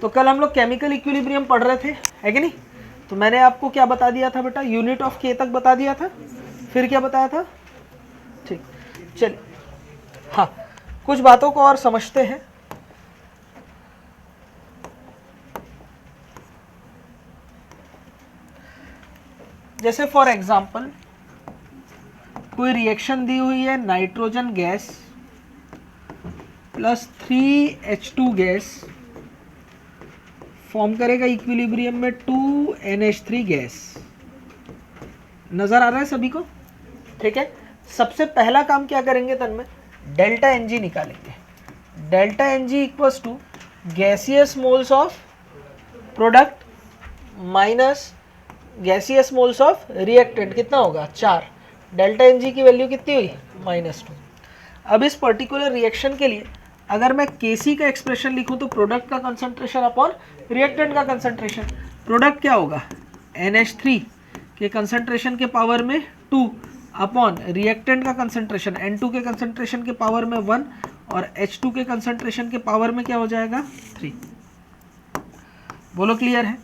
तो कल हम लोग केमिकल इक्विलिब्रियम पढ़ रहे थे, है कि नहीं? तो मैंने आपको क्या बता दिया था बेटा, यूनिट ऑफ के तक बता दिया था, फिर क्या बताया था? ठीक, चलिए हाँ कुछ बातों को और समझते हैं। जैसे फॉर एग्जांपल कोई रिएक्शन दी हुई है, nitrogen gas plus 3H2 gas form करेगा इक्विलिब्रियम में 2NH3 गैस। नजर आ रहा है सभी को? ठीक है, सबसे पहला काम क्या करेंगे तन्मय, डेल्टा Ng निकालेंगे। Delta Ng equals to gaseous moles of product minus gaseous moles of reactant, कितना होगा 4। डेल्टा Ng की वैल्यू कितनी हुई -2। अब इस पर्टिकुलर रिएक्शन के लिए अगर मैं Kc का एक्सप्रेशन लिखूं तो प्रोडक्ट का कंसंट्रेशन अपॉन रिएक्टेंट का कंसंट्रेशन, प्रोडक्ट क्या होगा NH3 के कंसंट्रेशन के पावर में 2 अपॉन रिएक्टेंट का कंसंट्रेशन N2 के कंसंट्रेशन के पावर में 1 और H2 के कंसंट्रेशन के पावर में क्या हो जाएगा 3। बोलो क्लियर है?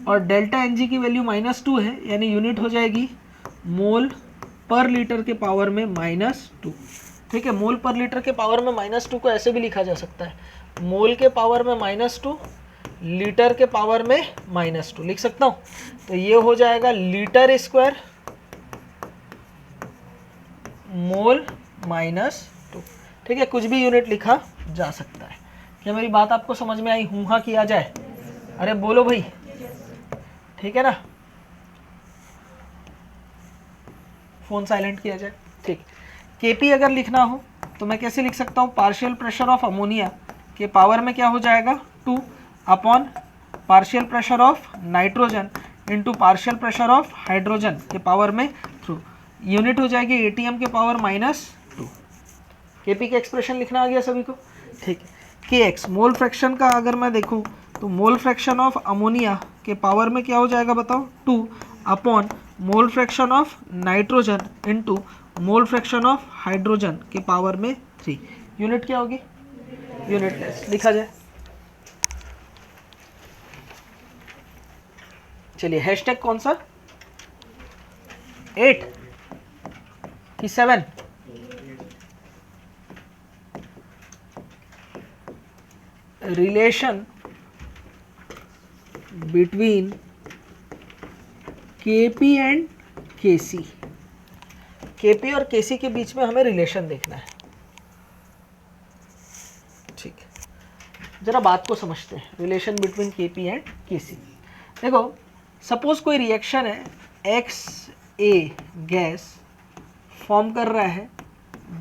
और डेल्टा Ng की वैल्यू -2 है, यानी यूनिट हो जाएगी मोल पर लीटर के पावर में -2। ठीक है, मोल पर लीटर के पावर में -2 को ऐसे भी लिखा जा सकता है, मोल के पावर में -2 लीटर के पावर में -2 लिख सकता हूँ। तो ये हो जाएगा लीटर स्क्वायर मोल -2। ठीक है, कुछ भी यूनिट लिखा जा सकता है। क्या मेरी बात आपको समझ में आई? हूँ हाँ किया जाए? अरे बोलो भाई, ठीक है ना? फोन साइलेंट किया जाए। ठीक, Kp अगर लिखना हो तो मैं कैसे लिख सकता हूँ, पार्शियल प्रेशर ऑफ अमोनिया के पावर में क्या हो जाएगा 2 upon partial pressure of nitrogen into partial pressure of hydrogen के पावर में 3। यूनिट हो जाएगी ATM के पावर -2। Kp का एक्सप्रेशन लिखना आ गया सभी को? ठीक है, Kx मोल फ्रैक्शन का अगर मैं देखूँ तो मोल फ्रैक्शन ऑफ अमोनिया के पावर में क्या हो जाएगा बताओ 2 upon mole fraction of nitrogen into mole fraction of hydrogen के पावर में 3। यूनिट क्या होगी? यूनिटलेस लिखा जाए। चलिए हैशटैग कौन सा, 8 कि 7? Relation between Kp and Kc। Kp और Kc के बीच में हमें रिलेशन देखना है। ठीक है, जरा बात को समझते हैं, relation between Kp and Kc। देखो सपोज कोई रिएक्शन है, XA गैस फॉर्म कर रहा है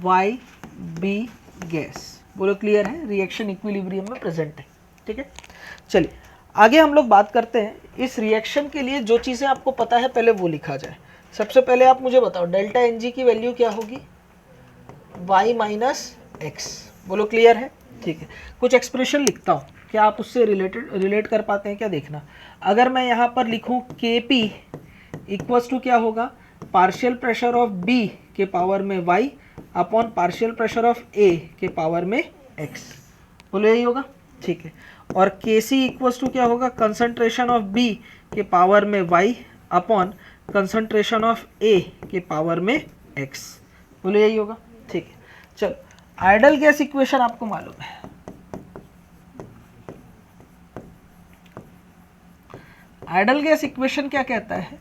YB गैस। बोलो क्लियर है? रिएक्शन इक्विलिब्रियम में प्रेजेंट है। ठीक है, चलिए आगे हम लोग बात करते हैं। इस रिएक्शन के लिए जो चीज़ें आपको पता है पहले वो लिखा जाए। सबसे पहले आप मुझे बताओ डेल्टा Ng की वैल्यू क्या होगी, Y - X। बोलो क्लियर है? ठीक है, कुछ एक्सप्रेशन लिखता हूँ, क्या आप उससे रिलेट कर पाते हैं क्या, देखना। अगर मैं यहाँ पर लिखूँ Kp इक्वल्स टू क्या होगा, पार्शियल प्रेशर ऑफ B के पावर में Y upon partial pressure of A के पावर में X। बोलो यही होगा? ठीक है, और Kc इक्वल्स टू क्या होगा, कंसंट्रेशन ऑफ B के पावर में Y upon concentration of A के पावर में X। बोलो यही होगा? ठीक है, चलो आइडल गैस इक्वेशन आपको मालूम है। आइडल गैस इक्वेशन क्या कहता है,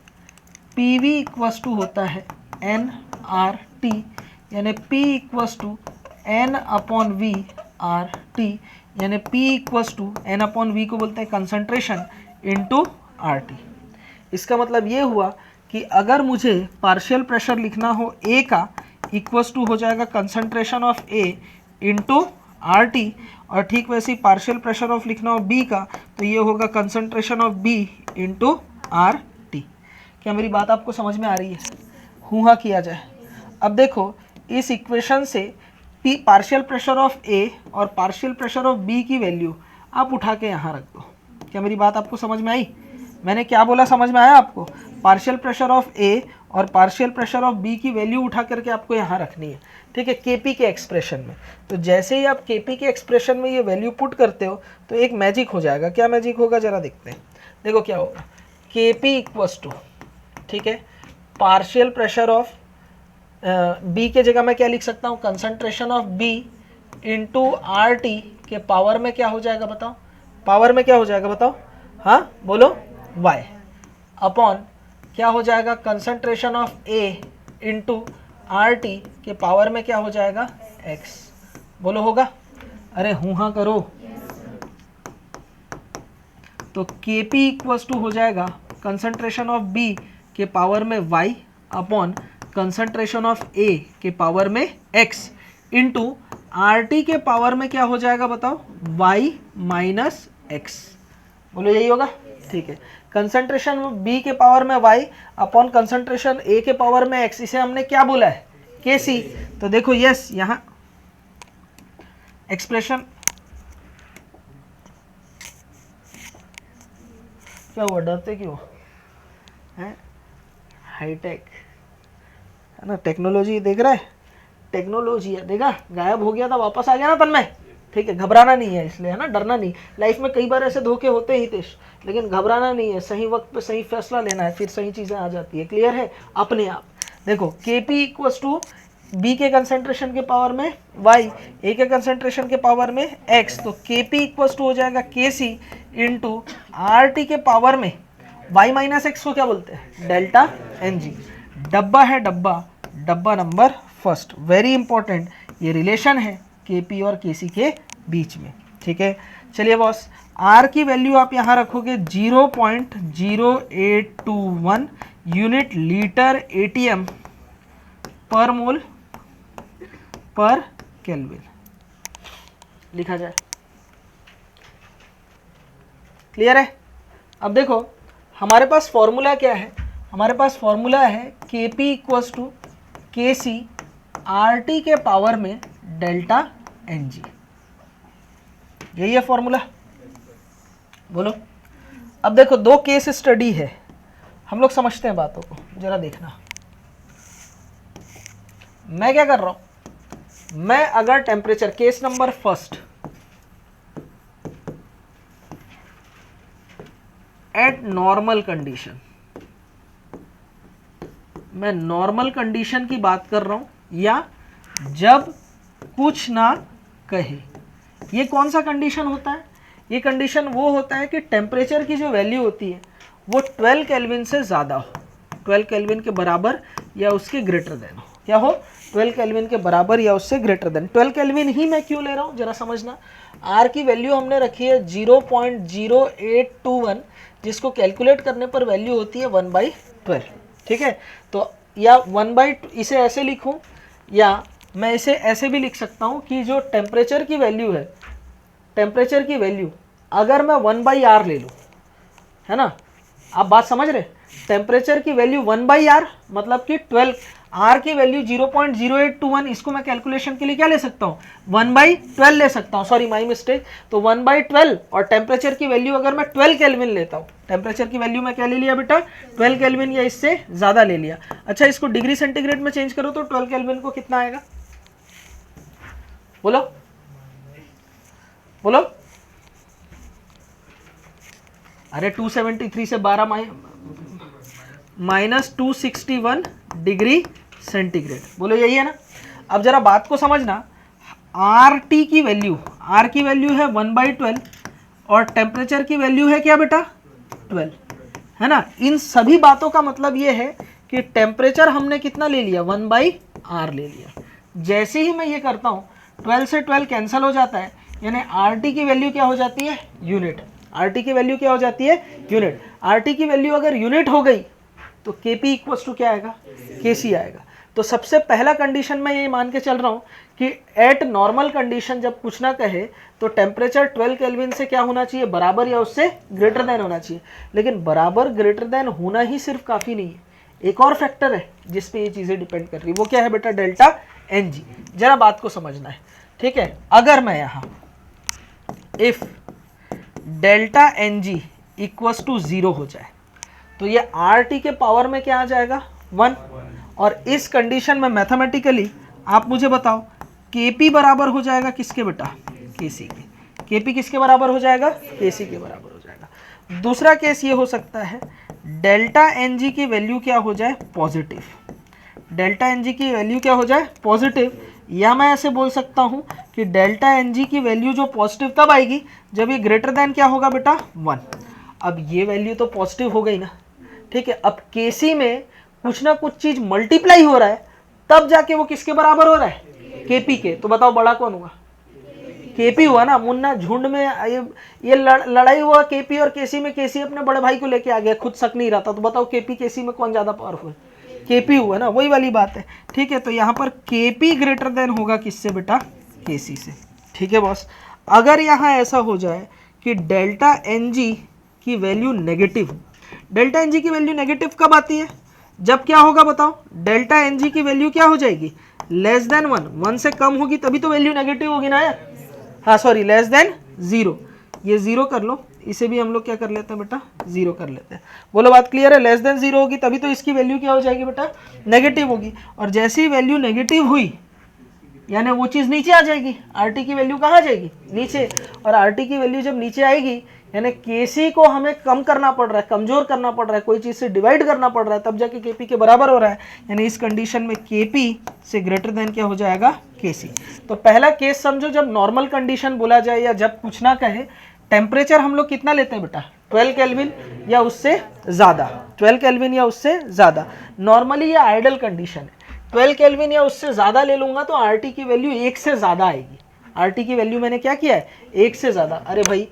PV इक्वल्स टू होता है nRT, यानी P equals to N upon V RT, यानी P equals to N upon V को बोलते हैं कंसंट्रेशन इंटू RT। इसका मतलब ये हुआ कि अगर मुझे पार्शियल प्रेशर लिखना हो A का, इक्वल्स टू हो जाएगा concentration of A into RT, और ठीक वैसे ही पार्शियल प्रेशर ऑफ लिखना हो B का तो ये होगा concentration of B into RT। क्या मेरी बात आपको समझ में आ रही है? हूँ हाँ किया जाए। अब देखो इस इक्वेशन से P partial pressure of A और पार्शियल प्रेशर ऑफ B की वैल्यू आप उठा के यहाँ रख दो। क्या मेरी बात आपको समझ में आई? मैंने क्या बोला, समझ में आया आपको? पार्शियल प्रेशर ऑफ ए और पार्शियल प्रेशर ऑफ बी की वैल्यू उठा करके आपको यहाँ रखनी है, ठीक है, केपी के एक्सप्रेशन में। तो जैसे ही आप केपी के एक्सप्रेशन में ये वैल्यू पुट करते हो तो एक मैजिक हो जाएगा। क्या मैजिक होगा जरा देखते हैं। देखो क्या होगा, केपी इक्वल्स टू, ठीक है, पार्शियल प्रेशर ऑफ बी के जगह मैं क्या लिख सकता हूँ, concentration of B into R T के पावर में क्या हो जाएगा बताओ, पावर में क्या हो जाएगा बताओ, हाँ बोलो, वाई अपॉन क्या हो जाएगा, concentration of A into R T के पावर में क्या हो जाएगा, एक्स। बोलो होगा, अरे हूँ हाँ करो। तो Kp इक्वल्स टू हो जाएगा कंसंट्रेशन ऑफ B के पावर में y upon concentration of A के पावर में x इंटू RT के पावर में क्या हो जाएगा बताओ, y माइनस एक्स। बोलो यही होगा, ठीक है। कंसंट्रेशन B के पावर में y अपॉन कंसंट्रेशन A के पावर में x, इसे हमने क्या बोला है, Kc। तो देखो यस, यहाँ एक्सप्रेशन क्या हुआ, डरते क्यों हैं, हाईटेक है ना, टेक्नोलॉजी देख रहा है, टेक्नोलॉजी है, देखा गायब हो गया था वापस आ गया ना तन्मय, ठीक है, घबराना नहीं है इसलिए, है ना, डरना नहीं। लाइफ में कई बार ऐसे धोखे होते ही थे, लेकिन घबराना नहीं है, सही वक्त पे सही फैसला लेना है, फिर सही चीज़ें आ जाती है। क्लियर है अपने आप। देखो Kp इक्वल्स टू बी के कंसंट्रेशन के पावर में y, ए के कंसंट्रेशन के पावर में x, तो Kp इक्वल्स टू हो जाएगा Kc इंटू आर टी के पावर में y माइनस एक्स को क्या बोलते हैं, डेल्टा Ng। डब्बा है डब्बा, डब्बा नंबर फर्स्ट, वेरी इंपॉर्टेंट, ये रिलेशन है Kp और Kc के बीच में, ठीक है। चलिए बॉस, R की वैल्यू आप यहाँ रखोगे 0.0821 यूनिट लीटर ATM पर मोल पर केल्विन लिखा जाए। क्लियर है। अब देखो हमारे पास फॉर्मूला क्या है, हमारे पास फॉर्मूला है Kp equals to Kc RT के पावर में डेल्टा Ng, यही है फॉर्मूला। बोलो। अब देखो दो केस स्टडी है, हम लोग समझते हैं बातों को, जरा देखना। मैं क्या कर रहा हूं, मैं अगर temperature, case number first, eight normal condition, मैं नॉर्मल कंडीशन की बात कर रहा हूं, या जब कुछ ना कहे, ये कौन सा कंडीशन होता है, ये कंडीशन वो होता है कि टेम्परेचर की जो वैल्यू होती है वो 12 केल्विन से ज़्यादा हो, 12 केल्विन के बराबर या उसके ग्रेटर देन हो। क्या हो, 12 केल्विन के बराबर या उससे ग्रेटर देन। 12 केल्विन ही मैं क्यों ले रहा हूँ जरा समझना। आर की वैल्यू हमने रखी है 0.0821, जिसको कैलकुलेट करने पर वैल्यू होती है 1/12, ठीक है। तो या 1/, इसे ऐसे लिखूँ, या मैं इसे ऐसे भी लिख सकता हूँ कि जो टेम्परेचर की वैल्यू है, टेम्परेचर की वैल्यू अगर मैं 1/r ले लूँ, है ना, आप बात समझ रहे, टेम्परेचर की वैल्यू 1/r मतलब कि 12, आर की वैल्यू 0.0821, इसको मैं कैलकुलेशन के लिए क्या ले सकता हूँ, 1/12 ले सकता हूँ, सॉरी माई मिस्टेक। तो 1/12 और टेम्परेचर की वैल्यू अगर मैं 12 केल्विन लेता हूँ, टेम्परेचर की वैल्यू मैं क्या ले लिया बेटा, 12 केल्विन या इससे ज़्यादा ले लिया। अच्छा इसको डिग्री सेंटीग्रेड में चेंज करो तो 12 केल्विन को कितना आएगा, बोलो बोलो। अरे 273 से 12 माइनस 261 डिग्री सेंटीग्रेड, बोलो यही है ना। अब जरा बात को समझना, आर टी की वैल्यू, आर की वैल्यू है 1/12 और टेम्परेचर की वैल्यू है क्या बेटा, 12, है ना। इन सभी बातों का मतलब ये है कि टेम्परेचर हमने कितना ले लिया, 1/r ले लिया। जैसे ही मैं ये करता हूँ 12 से 12 कैंसिल हो जाता है, यानी आर टी की वैल्यू क्या हो जाती है, यूनिट। आर टी की वैल्यू क्या हो जाती है, यूनिट। आर टी की वैल्यू अगर यूनिट हो गई तो Kp इक्वल्स टू क्या आएगा, Kc आएगा। तो सबसे पहला कंडीशन मैं ये मान के चल रहा हूँ कि एट नॉर्मल कंडीशन जब कुछ ना कहे तो टेम्परेचर 12 केल्विन से क्या होना चाहिए, बराबर या उससे ग्रेटर देन होना चाहिए। लेकिन बराबर ग्रेटर देन होना ही सिर्फ काफ़ी नहीं है, एक और फैक्टर है जिस पे ये चीज़ें डिपेंड कर रही है, वो क्या है बेटा, डेल्टा Ng। जरा बात को समझना है, ठीक है। अगर मैं यहाँ if delta Ng equals to 0 हो जाए तो ये RT के पावर में क्या आ जाएगा 1। और इस कंडीशन में मैथमेटिकली आप मुझे बताओ Kp बराबर हो जाएगा किसके बेटा, Kc के। Kp किसके बराबर हो जाएगा, Kc के बराबर हो जाएगा। दूसरा केस ये हो सकता है डेल्टा Ng की वैल्यू क्या हो जाए पॉजिटिव, डेल्टा Ng की वैल्यू क्या हो जाए पॉजिटिव, या मैं ऐसे बोल सकता हूं कि डेल्टा Ng की वैल्यू जो पॉजिटिव तब आएगी जब ये ग्रेटर देन क्या होगा बेटा 1। अब ये वैल्यू तो पॉजिटिव हो गई ना, ठीक है। अब Kc में कुछ ना कुछ चीज मल्टीप्लाई हो रहा है, तब जाके वो किसके बराबर हो रहा है, Kp के। तो बताओ बड़ा कौन हुआ, Kp हुआ ना। मुन्ना झुंड में ये लड़ाई हुआ Kp और Kc में, Kc अपने बड़े भाई को लेके आ गया, खुद शक नहीं रहा था। तो बताओ Kp Kc में कौन ज्यादा पावरफुल, Kp हुआ ना, वही वाली बात है, ठीक है। तो यहाँ पर Kp ग्रेटर देन होगा किससे बेटा, Kc से, ठीक है बॉस। अगर यहाँ ऐसा हो जाए कि डेल्टा Ng की वैल्यू नेगेटिव, डेल्टा Ng की वैल्यू नेगेटिव कब आती है, जब क्या होगा बताओ, डेल्टा Ng की वैल्यू क्या हो जाएगी लेस देन 1, 1 से कम होगी तभी तो वैल्यू नेगेटिव होगी ना यार, हाँ सॉरी लेस देन 0। ये 0 कर लो, इसे भी हम लोग क्या कर लेते हैं बेटा 0 कर लेते हैं। बोलो बात क्लियर है, लेस देन 0 होगी तभी तो इसकी वैल्यू क्या हो जाएगी बेटा नेगेटिव होगी। और जैसे ही वैल्यू नेगेटिव हुई यानी वो चीज़ नीचे आ जाएगी, RT की वैल्यू कहाँ जाएगी नीचे, और RT की वैल्यू जब नीचे आएगी यानी Kc को हमें कम करना पड़ रहा है, कमजोर करना पड़ रहा है, कोई चीज़ से डिवाइड करना पड़ रहा है, तब जाके Kp के बराबर हो रहा है। यानी इस कंडीशन में Kp से ग्रेटर देन क्या हो जाएगा Kc। तो पहला केस समझो जब नॉर्मल कंडीशन बोला जाए या जब कुछ ना कहे, टेम्परेचर हम लोग कितना लेते हैं बेटा 12 केल्विन या उससे ज़्यादा, 12 केल्विन या उससे ज़्यादा। नॉर्मली ये आइडल कंडीशन है, 12 केल्विन या उससे ज़्यादा ले लूँगा तो RT की वैल्यू 1 से ज़्यादा आएगी। RT की वैल्यू मैंने क्या किया है 1 से ज़्यादा। अरे भाई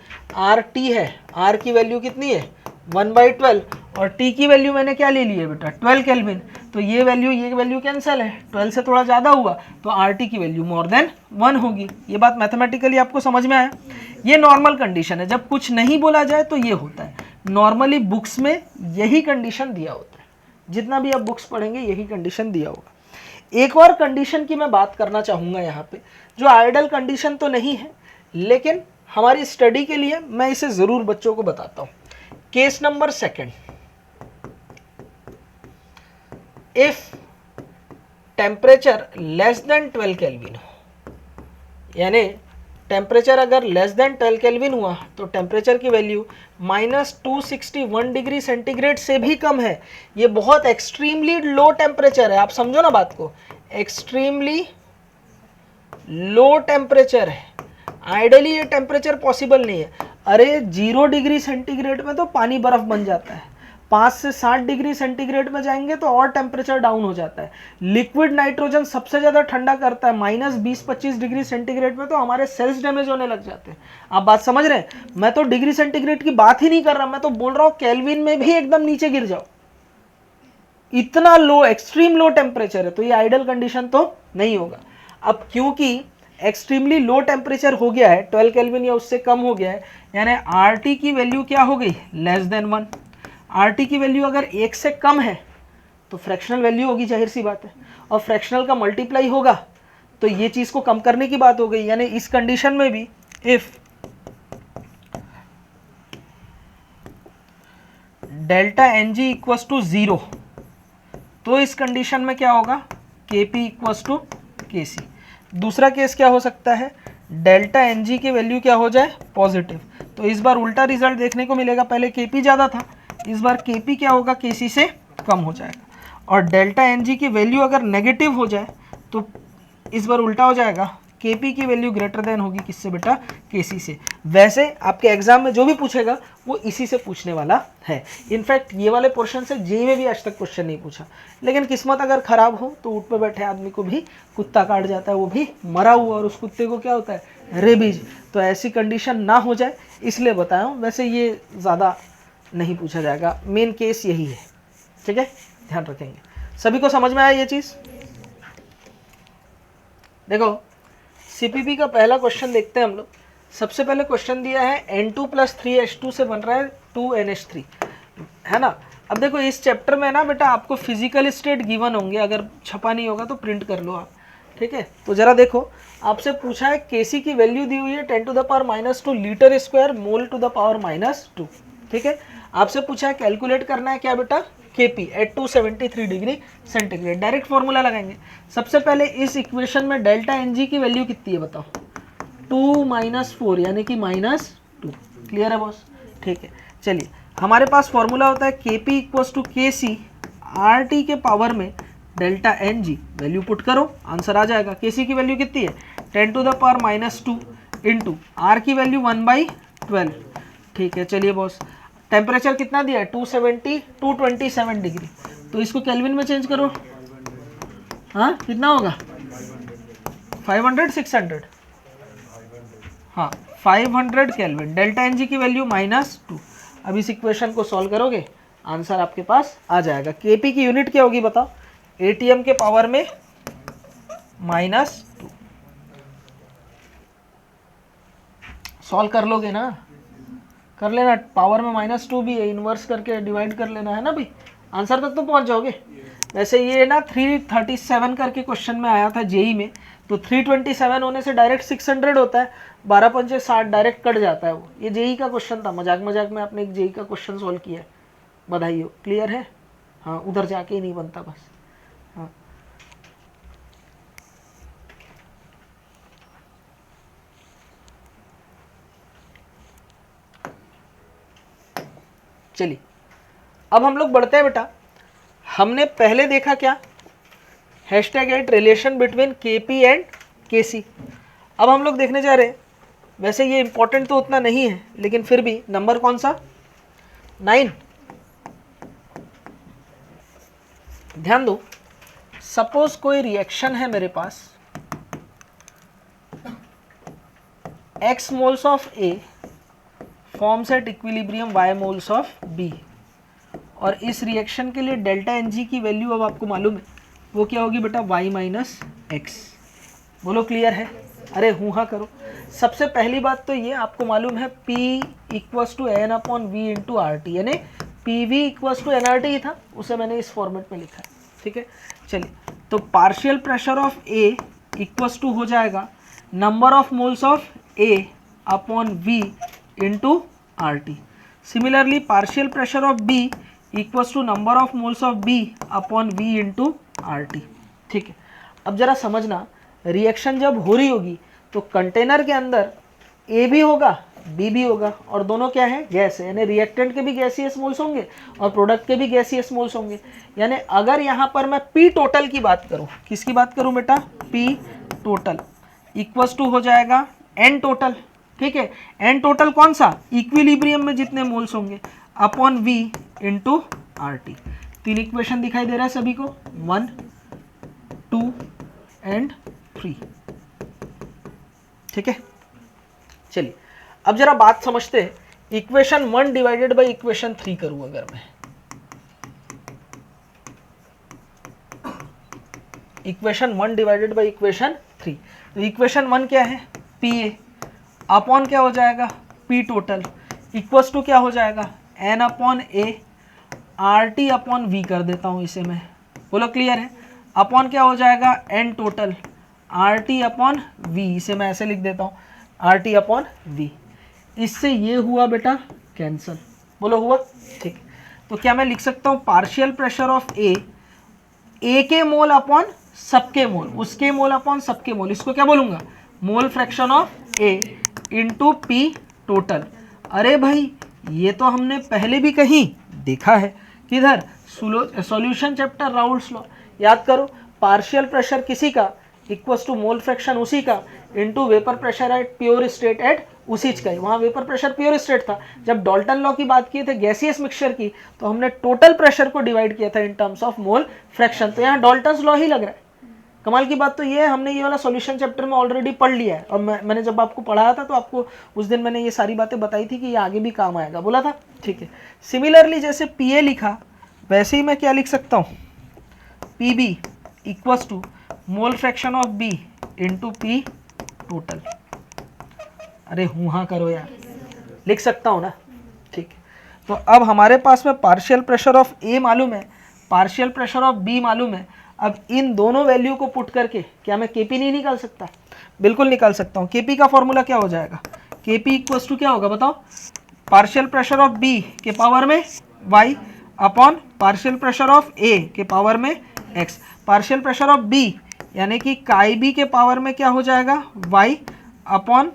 RT है, R की वैल्यू कितनी है 1/12 और T की वैल्यू मैंने क्या ले ली है बेटा 12 केल्विन। तो ये वैल्यू कैंसिल है, 12 से थोड़ा ज़्यादा हुआ तो RT की वैल्यू मोर देन 1 होगी। ये बात मैथमेटिकली आपको समझ में आया। ये नॉर्मल कंडीशन है, जब कुछ नहीं बोला जाए तो ये होता है। नॉर्मली बुक्स में यही कंडीशन दिया होता है, जितना भी आप बुक्स पढ़ेंगे यही कंडीशन दिया होगा। एक और कंडीशन की मैं बात करना चाहूँगा यहाँ पे, जो आइडल कंडीशन तो नहीं है लेकिन हमारी स्टडी के लिए मैं इसे ज़रूर बच्चों को बताता हूँ। Case number 2, if temperature less than 12 kelvin हो, यानी टेम्परेचर अगर लेस देन 12 केल्विन हुआ तो टेम्परेचर की वैल्यू -261 डिग्री सेंटीग्रेड से भी कम है। ये बहुत एक्सट्रीमली लो टेम्परेचर है, आप समझो ना बात को, एक्सट्रीमली लो टेम्परेचर है। आइडियली ये टेम्परेचर पॉसिबल नहीं है। अरे 0 डिग्री सेंटीग्रेड में तो पानी बर्फ बन जाता है, 5 से 60 डिग्री सेंटीग्रेड में जाएंगे तो और टेम्परेचर डाउन हो जाता है। लिक्विड नाइट्रोजन सबसे ज़्यादा ठंडा करता है, -20-25 डिग्री सेंटीग्रेड में तो हमारे सेल्स डैमेज होने लग जाते हैं। आप बात समझ रहे हैं, मैं तो डिग्री सेंटीग्रेड की बात ही नहीं कर रहा, मैं तो बोल रहा हूँ केल्विन में भी एकदम नीचे गिर जाओ, इतना लो एक्सट्रीम लो टेम्परेचर है। तो ये आइडल कंडीशन तो नहीं होगा। अब क्योंकि एक्सट्रीमली लो टेम्परेचर हो गया है, 12 केल्विन या उससे कम हो गया है, यानी RT की वैल्यू क्या हो गई लेस देन 1। RT की वैल्यू अगर 1 से कम है तो फ्रैक्शनल वैल्यू होगी, जाहिर सी बात है, और फ्रैक्शनल का मल्टीप्लाई होगा तो ये चीज़ को कम करने की बात हो गई। यानी इस कंडीशन में भी if delta Ng equals to 0 तो इस कंडीशन में क्या होगा Kp इक्वल्स टू Kc। दूसरा केस क्या हो सकता है, डेल्टा Ng की वैल्यू क्या हो जाए पॉजिटिव, तो इस बार उल्टा रिजल्ट देखने को मिलेगा। पहले Kp ज़्यादा था, इस बार Kp क्या होगा Kc से कम हो जाएगा। और डेल्टा Ng की वैल्यू अगर नेगेटिव हो जाए तो इस बार उल्टा हो जाएगा, Kp की वैल्यू ग्रेटर देन होगी किससे बेटा Kc से। वैसे आपके एग्जाम में जो भी पूछेगा वो इसी से पूछने वाला है। इनफैक्ट ये वाले पोर्शन से जेईई में भी आज तक क्वेश्चन नहीं पूछा, लेकिन किस्मत अगर खराब हो तो ऊँट पे बैठे आदमी को भी कुत्ता काट जाता है, वो भी मरा हुआ, और उस कुत्ते को क्या होता है रेबीज। तो ऐसी कंडीशन ना हो जाए इसलिए बताया हूँ, वैसे ये ज़्यादा नहीं पूछा जाएगा, मेन केस यही है, ठीक है, ध्यान रखेंगे। सभी को समझ में आया ये चीज़। देखो सीपीपी का पहला क्वेश्चन देखते हैं हम लोग। सबसे पहले क्वेश्चन दिया है N2+3H2 से बन रहा है 2NH3, है ना। अब देखो इस चैप्टर में ना बेटा आपको फिजिकल स्टेट गिवन होंगे, अगर छपा नहीं होगा तो प्रिंट कर लो आप, ठीक है। तो जरा देखो आपसे पूछा है Kc की वैल्यू दी हुई है 10⁻⁻2 litre square mole to the power -2, ठीक है। आपसे पूछा है कैलकुलेट करना है क्या बेटा, Kp at 273 degree centigrade. Direct formula लगाएंगे। सबसे पहले इस इक्वेशन में डेल्टा एन जी की वैल्यू कितनी है बताओ, 2 - 4 यानी कि -2। क्लियर है बॉस? ठीक है, चलिए हमारे पास फॉर्मूला होता है Kp equals to Kc RT के पावर में delta N G. Value put करो, आंसर आ जाएगा। Kc की वैल्यू कितनी है 10 to the power -2 into R की वैल्यू 1/12। ठीक है, चलिए बॉस टेम्परेचर कितना दिया है 227 डिग्री, तो इसको केल्विन में चेंज करो। हाँ कितना होगा 500 600, हाँ 500 केल्विन। डेल्टा एन जी की वैल्यू -2। अब इस इक्वेशन को सॉल्व करोगे आंसर आपके पास आ जाएगा। Kp की यूनिट क्या होगी बताओ, ATM के पावर में -2। सॉल्व कर लोगे ना, कर लेना, पावर में -2 भी है, इन्वर्स करके डिवाइड कर लेना है ना भाई, आंसर तक तो पहुंच जाओगे। वैसे ये ना 337 करके क्वेश्चन में आया था जेई में, तो 327 होने से डायरेक्ट 600 होता है, 12 पंचे 60 डायरेक्ट कट जाता है वो। ये जेई का क्वेश्चन था, मजाक मजाक में आपने एक जेई का क्वेश्चन सॉल्व किया है, बधाई हो। क्लियर है? हाँ उधर जाके ही नहीं बनता बस। हाँ चलिए अब हम लोग बढ़ते हैं बेटा। हमने पहले देखा क्या, #8 relation between Kp and Kc। अब हम लोग देखने जा रहे हैं, वैसे ये इंपॉर्टेंट तो उतना नहीं है लेकिन फिर भी, नंबर कौन सा 9। ध्यान दो, सपोज कोई रिएक्शन है मेरे पास, x moles of A forms at equilibrium y moles of B, और इस रिएक्शन के लिए डेल्टा एन जी की वैल्यू अब आपको मालूम है वो क्या होगी बेटा, y - x। बोलो क्लियर है? अरे हूँ हाँ करो। सबसे पहली बात तो ये आपको मालूम है P equals to N/V into RT, यानी PV इक्वल्स टू NRT ही था, उसे मैंने इस फॉर्मेट में लिखा है। ठीक है, चलिए तो partial pressure of A equals to हो जाएगा number of moles of A upon V into RT। Similarly partial pressure of B equals to number of moles of B upon V into RT। ठीक है, अब जरा समझना, reaction जब हो रही होगी तो कंटेनर के अंदर A भी होगा B भी होगा, और दोनों क्या है, गैस है, यानी रिएक्टेंट के भी गैसियस मोल्स होंगे और प्रोडक्ट के भी गैसियस मोल्स होंगे। यानी अगर यहाँ पर मैं P टोटल की बात करूँ, किसकी बात करूँ बेटा, P टोटल इक्वल्स टू हो जाएगा N टोटल। ठीक है, N टोटल कौन सा, इक्विलिब्रियम में जितने मोल्स होंगे upon V into RT। 3 equation दिखाई दे रहा है सभी को, 1 2 एंड 3। ठीक है, चलिए अब जरा बात समझते हैं। इक्वेशन 1 डिवाइडेड बाई इक्वेशन 3 करूं अगर मैं, इक्वेशन 1 डिवाइडेड बाई इक्वेशन 3, तो इक्वेशन 1 क्या है, PA अपॉन क्या हो जाएगा, P टोटल इक्वल्स टू क्या हो जाएगा, N/A RT अपॉन V कर देता हूं इसे मैं। बोलो क्लियर है? अपॉन क्या हो जाएगा, N total RT upon V, इसे मैं ऐसे लिख देता हूं RT अपॉन V। इससे ये हुआ बेटा कैंसल। बोलो हुआ? ठीक, तो क्या मैं लिख सकता हूँ पार्शियल प्रेशर ऑफ A के मोल अपॉन सबके मोल, उसके मोल अपॉन सबके मोल, इसको क्या बोलूंगा, मोल fraction of A into P total. अरे भाई ये तो हमने पहले भी कहीं देखा है, किधर, सॉल्यूशन चैप्टर राउल्ट्स लॉ। याद करो, पार्शियल प्रेशर किसी का इक्वल्स टू मोल फ्रैक्शन उसी का into vapour pressure at pure state at उसी का ही। वहाँ वेपर प्रेशर प्योर स्टेट था। जब डॉल्टन लॉ की बात किए थे गैसियस मिक्सचर की, तो हमने टोटल प्रेशर को डिवाइड किया था in terms of mole fraction, तो यहाँ डॉल्टन्स लॉ ही लग रहा है। कमाल की बात तो ये है, हमने ये वाला सॉल्यूशन चैप्टर में ऑलरेडी पढ़ लिया है, और मैंने जब आपको पढ़ाया था तो आपको उस दिन मैंने ये सारी बातें बताई थी कि ये आगे भी काम आएगा, बोला था। ठीक है, सिमिलरली जैसे PA लिखा वैसे ही मैं क्या लिख सकता हूँ, PB equals to mole fraction of B into P total. अरे हूँ हाँ करो यार, लिख सकता हूँ ना। ठीक है, तो अब हमारे पास में पार्शियल प्रेशर ऑफ A मालूम है, पार्शियल प्रेशर ऑफ B मालूम है। अब इन दोनों वैल्यू को पुट करके क्या मैं Kp नहीं निकाल सकता? बिल्कुल निकाल सकता हूँ। Kp का फॉर्मूला क्या हो जाएगा, Kp इक्वल्स टू क्या होगा बताओ, पार्शियल प्रेशर ऑफ बी के पावर में y upon partial pressure of A के पावर में x। Partial pressure of B यानी कि काई बी के पावर में क्या हो जाएगा y अपॉन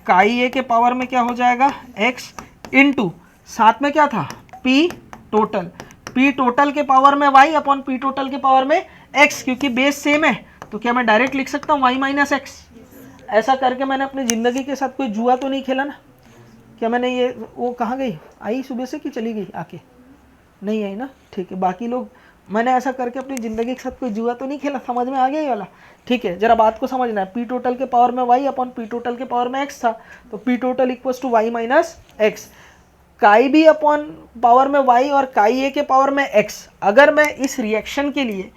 काई ए के पावर में क्या हो जाएगा x इनटू साथ में क्या था p टोटल के पावर में y अपॉन p टोटल के पावर में x, क्योंकि बेस सेम है तो क्या मैं डायरेक्ट लिख सकता हूँ y माइनस एक्स। ऐसा करके मैंने अपनी ज़िंदगी के साथ कोई जुआ तो नहीं खेला ना। क्या मैंने ये वो कहाँ गई, आई सुबह से कि चली गई आके, नहीं आई ना, ठीक है। बाकी लोग मैंने ऐसा करके अपनी ज़िंदगी के साथ कोई जुआ तो नहीं खेला, समझ में आ गया ये वाला, ठीक है। जरा बात को समझना है, पी टोटल के पावर में y अपॉन पी टोटल के पावर में x था, तो P total equals to y minus X. काई बी अपॉन पावर में y और काई ए के पावर में x। अगर मैं इस रिएक्शन के लिए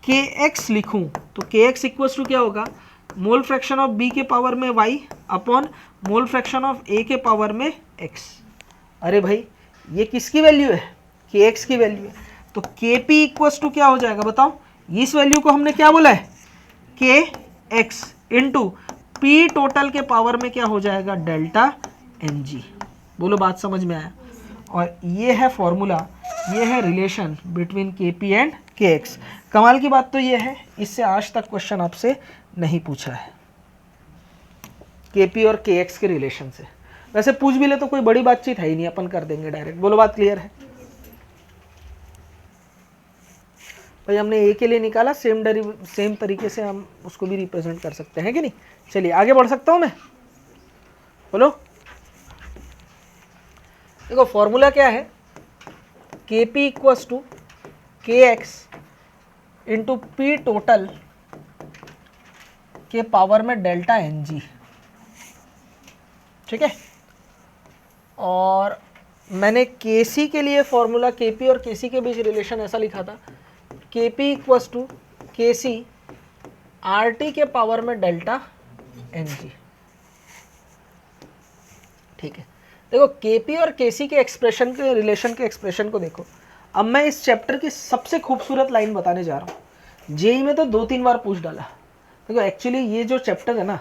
kx लिखूं तो kx इक्वल्स टू क्या होगा, मोल फ्रैक्शन ऑफ b के पावर में y upon mole fraction of a के पावर में x। अरे भाई ये किसकी वैल्यू है, kx की वैल्यू है, तो kp इक्वल्स टू क्या हो जाएगा बताओ, इस वैल्यू को हमने क्या बोला है kx इंटू पी टोटल के पावर में क्या हो जाएगा डेल्टा mg। बोलो बात समझ में आया। और ये है फॉर्मूला, ये है relation between kp and kx। कमाल की बात तो ये है, इससे आज तक क्वेश्चन आपसे नहीं पूछा है kp और kx के रिलेशन से। वैसे पूछ भी ले तो कोई बड़ी बातचीत है ही नहीं, अपन कर देंगे डायरेक्ट। बोलो बात क्लियर है भाई। हमने a के लिए निकाला, सेम तरीके से हम उसको भी रिप्रेजेंट कर सकते हैं कि नहीं। चलिए आगे बढ़ सकता हूं मैं, बोलो। देखो फॉर्मूला क्या है, kp equals to kx into P total के पावर में डेल्टा एनजी, ठीक है। और मैंने kc के लिए फॉर्मूला, kp और kc के बीच रिलेशन ऐसा लिखा था, kp equals to kc RT के पावर में डेल्टा एनजी, ठीक है। देखो kp और kc के एक्सप्रेशन के रिलेशन के एक्सप्रेशन को देखो। अब मैं इस चैप्टर की सबसे खूबसूरत लाइन बताने जा रहा हूँ, जेई में तो 2-3 बार पूछ डाला। देखो एक्चुअली ये जो चैप्टर है ना,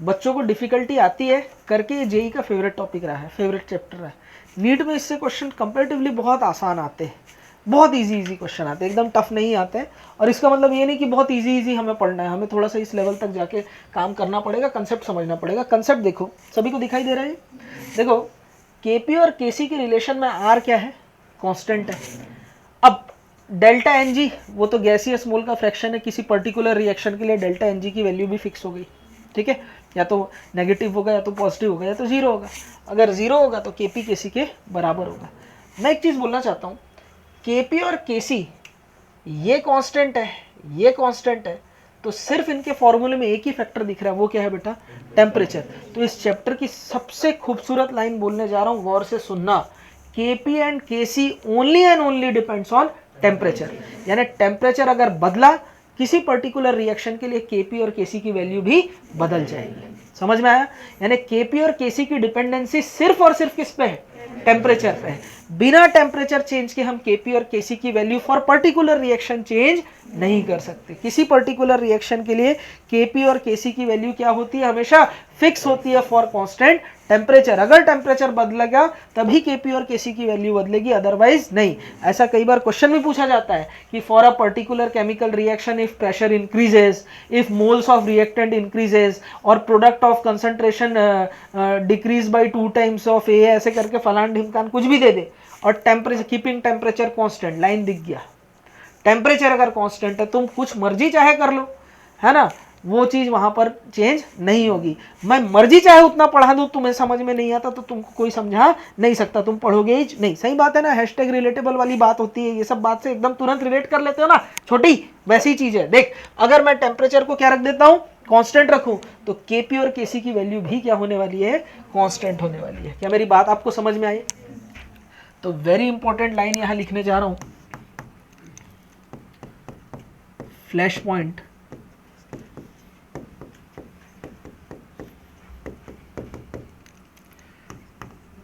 बच्चों को डिफिकल्टी आती है करके, ये जेई का फेवरेट टॉपिक रहा है, फेवरेट चैप्टर रहा है। नीट में इससे क्वेश्चन कंपैरेटिवली बहुत आसान आते हैं, बहुत इजी क्वेश्चन आते हैं, एकदम टफ नहीं आते हैं। और इसका मतलब ये नहीं कि बहुत इजी हमें पढ़ना है, हमें थोड़ा सा इस लेवल तक जाके काम करना पड़ेगा, कंसेप्ट समझना पड़ेगा। कंसेप्ट देखो, सभी को दिखाई दे रहा है। देखो kp और kc के रिलेशन में r क्या है, कांस्टेंट है। अब डेल्टा एनजी वो तो गैसियस मोल का फ्रैक्शन है, किसी पर्टिकुलर रिएक्शन के लिए डेल्टा एनजी की वैल्यू भी फिक्स हो गई, ठीक है। या तो नेगेटिव होगा, या तो पॉजिटिव होगा, या तो जीरो होगा। अगर जीरो होगा तो kp kc के बराबर होगा। मैं एक चीज़ बोलना चाहता हूँ, kp और kc ये कांस्टेंट है, ये कांस्टेंट है, तो सिर्फ इनके फॉर्मूले में एक ही फैक्टर दिख रहा है, वो क्या है बेटा, टेम्परेचर। तो इस चैप्टर की सबसे खूबसूरत लाइन बोलने जा रहा हूं, गौर से सुनना। kp and kc only and only depends on temperature. यानी टेम्परेचर अगर बदला किसी पर्टिकुलर रिएक्शन के लिए, kp और kc की वैल्यू भी बदल जाएगी। समझ में आया। यानी kp और kc की डिपेंडेंसी सिर्फ और सिर्फ किस पे है, टेम्परेचर पे है। बिना टेम्परेचर चेंज के हम kp और kc की value for particular reaction change नहीं कर सकते। किसी पर्टिकुलर रिएक्शन के लिए kp और kc की वैल्यू क्या होती है, हमेशा फिक्स होती है फॉर कांस्टेंट टेम्परेचर। अगर टेम्परेचर बदलेगा तभी kp और kc की वैल्यू बदलेगी, अदरवाइज नहीं। ऐसा कई बार क्वेश्चन में पूछा जाता है कि for a particular chemical reaction if pressure increases, if moles of reactant increases और product of concentration decrease by 2 times of A, ऐसे करके फलान ढिमकान कुछ भी दे दे, और temperature keeping temperature constant, line दिख गया। टेम्परेचर अगर कांस्टेंट है, तुम कुछ मर्जी चाहे कर लो, है ना, वो चीज वहां पर चेंज नहीं होगी। मैं मर्जी चाहे उतना पढ़ा दूं, तुम्हें समझ में नहीं आता तो तुमको कोई समझा नहीं सकता, तुम पढ़ोगे ही नहीं। सही बात है ना, हैशटैग रिलेटेबल वाली बात होती है, ये सब बात से एकदम तुरंत रिलेट कर लेते हो ना, छोटी वैसी चीज है। देख, अगर मैं टेम्परेचर को क्या रख देता हूं, कांस्टेंट रखूं, तो kp और kc की वैल्यू भी क्या होने वाली है, कांस्टेंट होने वाली है। क्या मेरी बात आपको समझ में आई। तो वेरी इंपॉर्टेंट लाइन यहां लिखने जा रहा हूं, flash point.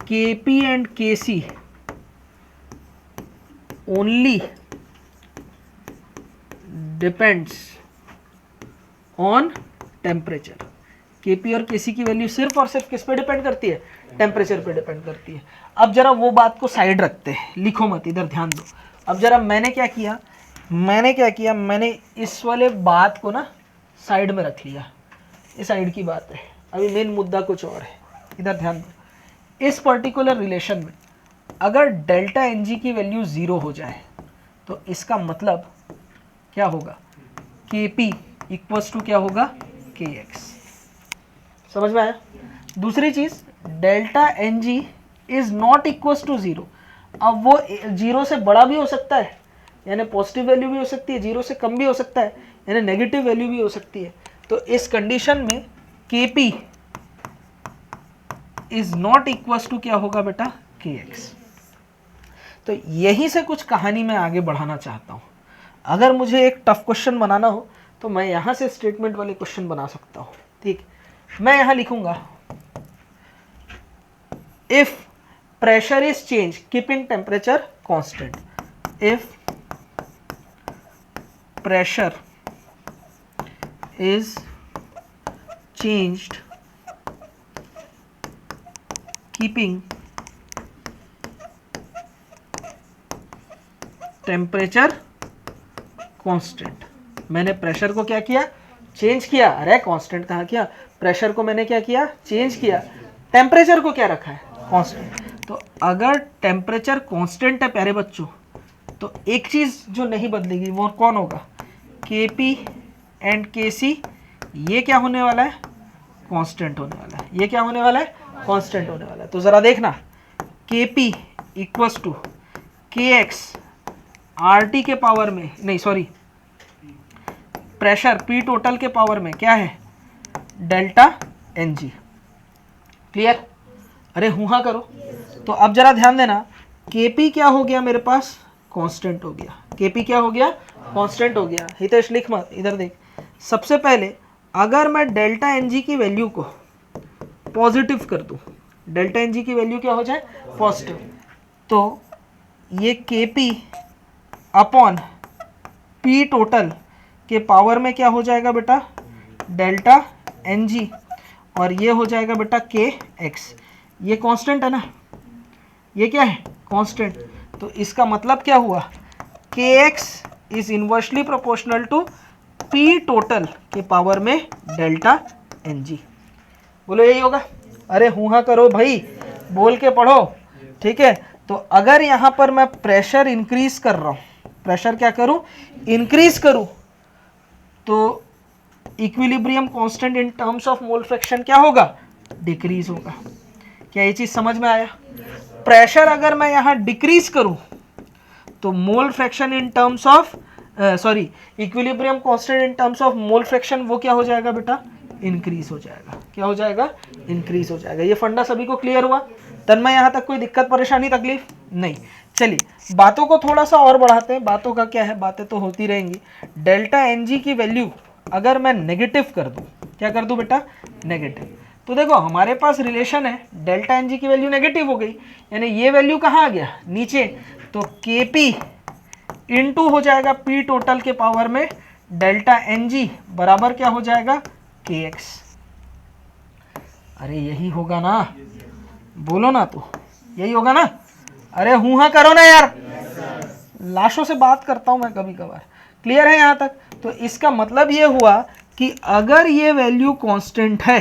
kp and kc only depends on temperature। kp और kc की वैल्यू सिर्फ और सिर्फ किस पे डिपेंड करती है, टेम्परेचर पे डिपेंड करती है। अब जरा वो बात को साइड रखते हैं, लिखो मत, इधर ध्यान दो। अब जरा मैंने क्या किया, मैंने इस वाले बात को ना साइड में रख लिया, ये साइड की बात है, अभी मेन मुद्दा कुछ और है। इधर ध्यान दो, इस पर्टिकुलर रिलेशन में अगर डेल्टा एन जी की वैल्यू 0 हो जाए तो इसका मतलब क्या होगा, के पी इक्वल्स टू क्या होगा, के एक्स। समझ में आया? दूसरी चीज, delta N G is not equals to 0। अब वो 0 से बड़ा भी हो सकता है, यानी पॉजिटिव वैल्यू भी हो सकती है, 0 से कम भी हो सकता है, यानी नेगेटिव वैल्यू भी हो सकती है। तो इस कंडीशन में K P is not equals to क्या होगा बेटा, के एक्स। तो यहीं से कुछ कहानी में आगे बढ़ाना चाहता हूं। अगर मुझे एक टफ क्वेश्चन बनाना हो तो मैं यहां से स्टेटमेंट वाले क्वेश्चन बना सकता हूं। ठीक, मैं यहां लिखूंगा if pressure is change keeping temperature constant, if pressure is changed keeping temperature constant। मैंने प्रेशर को क्या किया, चेंज किया। अरे कांस्टेंट कहाँ किया, प्रेशर को मैंने क्या किया, चेंज किया। टेम्परेचर को क्या रखा है, कांस्टेंट। तो अगर टेम्परेचर कांस्टेंट है प्यारे बच्चों, तो एक चीज जो नहीं बदलेगी वो कौन होगा, के पी एंड के सी, ये क्या होने वाला है, कांस्टेंट होने वाला है। ये क्या होने वाला है, कांस्टेंट होने वाला है। तो जरा देखना, के पी इक्वल्स टू के एक्स आर टी के पावर में, नहीं सॉरी, प्रेशर पी टोटल के पावर में क्या है, डेल्टा एन जी। क्लियर? अरे हुआ करो। तो अब जरा ध्यान देना, के पी क्या हो गया मेरे पास, कांस्टेंट हो गया। के पी क्या हो गया, कांस्टेंट हो गया। हितेश लिख मत, इधर देख। सबसे पहले अगर मैं डेल्टा एन जी की वैल्यू को पॉजिटिव कर दूं, डेल्टा एन जी की वैल्यू क्या हो जाए, पॉजिटिव, तो ये के पी अपॉन पी टोटल के पावर में क्या हो जाएगा बेटा, डेल्टा एन जी, और ये हो जाएगा बेटा के एक्स। ये कांस्टेंट है ना, ये क्या है, कांस्टेंट। तो इसका मतलब क्या हुआ, K X is inversely proportional to P total के पावर में डेल्टा एन जी। बोलो यही होगा। अरे हुआ करो भाई, बोल के पढ़ो। ठीक है, तो अगर यहां पर मैं प्रेशर इंक्रीज कर रहा हूं, प्रेशर क्या करूं, इंक्रीज करूं, तो equilibrium constant in terms of mole fraction क्या होगा, डिक्रीज होगा। क्या ये चीज समझ में आया? प्रेशर अगर मैं यहां डिक्रीज करूं तो mole fraction in terms of sorry equilibrium constant in terms of mole fraction वो क्या हो जाएगा बेटा, इंक्रीज हो जाएगा। क्या हो जाएगा, इंक्रीज हो जाएगा। ये फंडा सभी को क्लियर हुआ? तन्मय यहां तक कोई दिक्कत परेशानी तकलीफ नहीं? चलिए बातों को थोड़ा सा और बढ़ाते हैं। बातों का क्या है, बातें तो होती रहेंगी। डेल्टा एन जी की वैल्यू अगर मैं नेगेटिव कर दूं, क्या कर दूं बेटा, नेगेटिव, तो देखो हमारे पास रिलेशन है, डेल्टा एन जी की वैल्यू नेगेटिव हो गई, यानी ये वैल्यू कहाँ आ गया, नीचे। तो के पी इंटू हो जाएगा पी टोटल के पावर में डेल्टा एन जी बराबर क्या हो जाएगा, के एक्स। अरे यही होगा ना, बोलो ना, तो यही होगा ना। अरे हुआ करो ना यार, लाशों से बात करता हूं मैं कभी कभार। क्लियर है यहां तक? तो इसका मतलब ये हुआ कि अगर ये वैल्यू कांस्टेंट है,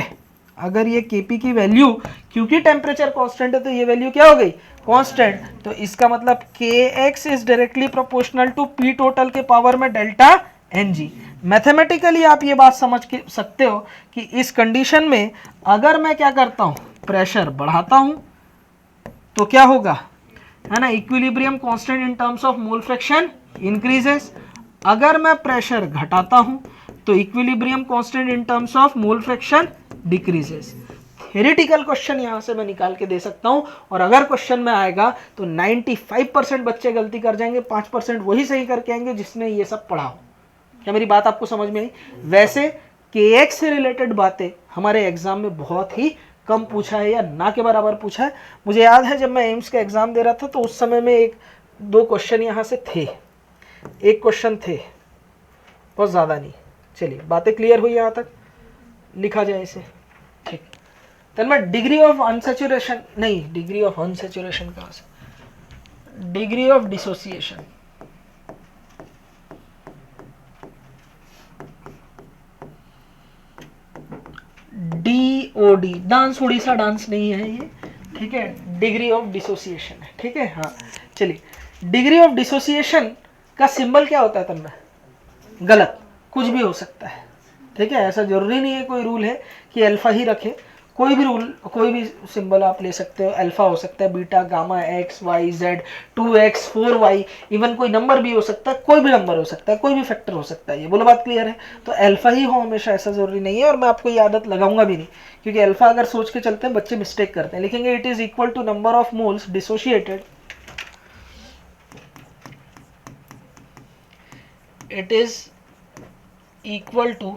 अगर ये केपी की वैल्यू, क्योंकि टेम्परेचर कांस्टेंट है तो ये वैल्यू क्या हो गई, कांस्टेंट, तो इसका मतलब K X is directly proportional to P total के पावर में डेल्टा एन जी। मैथमेटिकली आप ये बात समझ के सकते हो कि इस कंडीशन में अगर मैं क्या करता हूं, प्रेशर बढ़ाता हूं तो क्या होगा, है ना, equilibrium constant in terms of mole fraction increases. अगर मैं प्रेशर घटाता हूं तो equilibrium constant in terms of mole fraction decreases. Theoretical question यहां से मैं निकाल के दे सकता हूं, और अगर क्वेश्चन में आएगा तो 95% बच्चे गलती कर जाएंगे, 5% वही सही करके आएंगे जिसने ये सब पढ़ा हो। क्या मेरी बात आपको समझ में आई? वैसे के से रिलेटेड बातें हमारे एग्जाम में बहुत ही कम पूछा है, या ना के बराबर पूछा है। मुझे याद है जब मैं एम्स का एग्जाम दे रहा था तो उस समय में 1-2 क्वेश्चन यहाँ से थे, एक क्वेश्चन थे, बहुत ज़्यादा नहीं। चलिए बातें क्लियर हुई यहाँ तक, लिखा जाए इसे। ठीक, तन्मय डिग्री ऑफ अनसैचुरेशन नहीं, डिग्री ऑफ अनसैचुरेशन कहाँ से, degree of dissociation, DOD, dance Orissa dance नहीं है ये, ठीक है, डिग्री ऑफ डिसोसिएशन है, ठीक है। हाँ चलिए, डिग्री ऑफ डिसोसिएशन का सिंबल क्या होता है तन्मय, गलत, कुछ भी हो सकता है, ठीक है, ऐसा जरूरी नहीं है कोई रूल है कि अल्फा ही रखे, कोई भी रूल, कोई भी सिंबल आप ले सकते हो, अल्फा हो सकता है, beta, gamma, X, Y, Z, 2x, 4y, even कोई नंबर भी हो सकता है, कोई भी नंबर हो सकता है, कोई भी फैक्टर हो सकता है, ये बोलो बात क्लियर है। तो अल्फा ही हो हमेशा ऐसा जरूरी नहीं है, और मैं आपको ये आदत लगाऊंगा भी नहीं, क्योंकि अल्फा अगर सोच के चलते हैं बच्चे मिस्टेक करते हैं, लिखेंगे it is equal to number of moles dissociated, it is equal to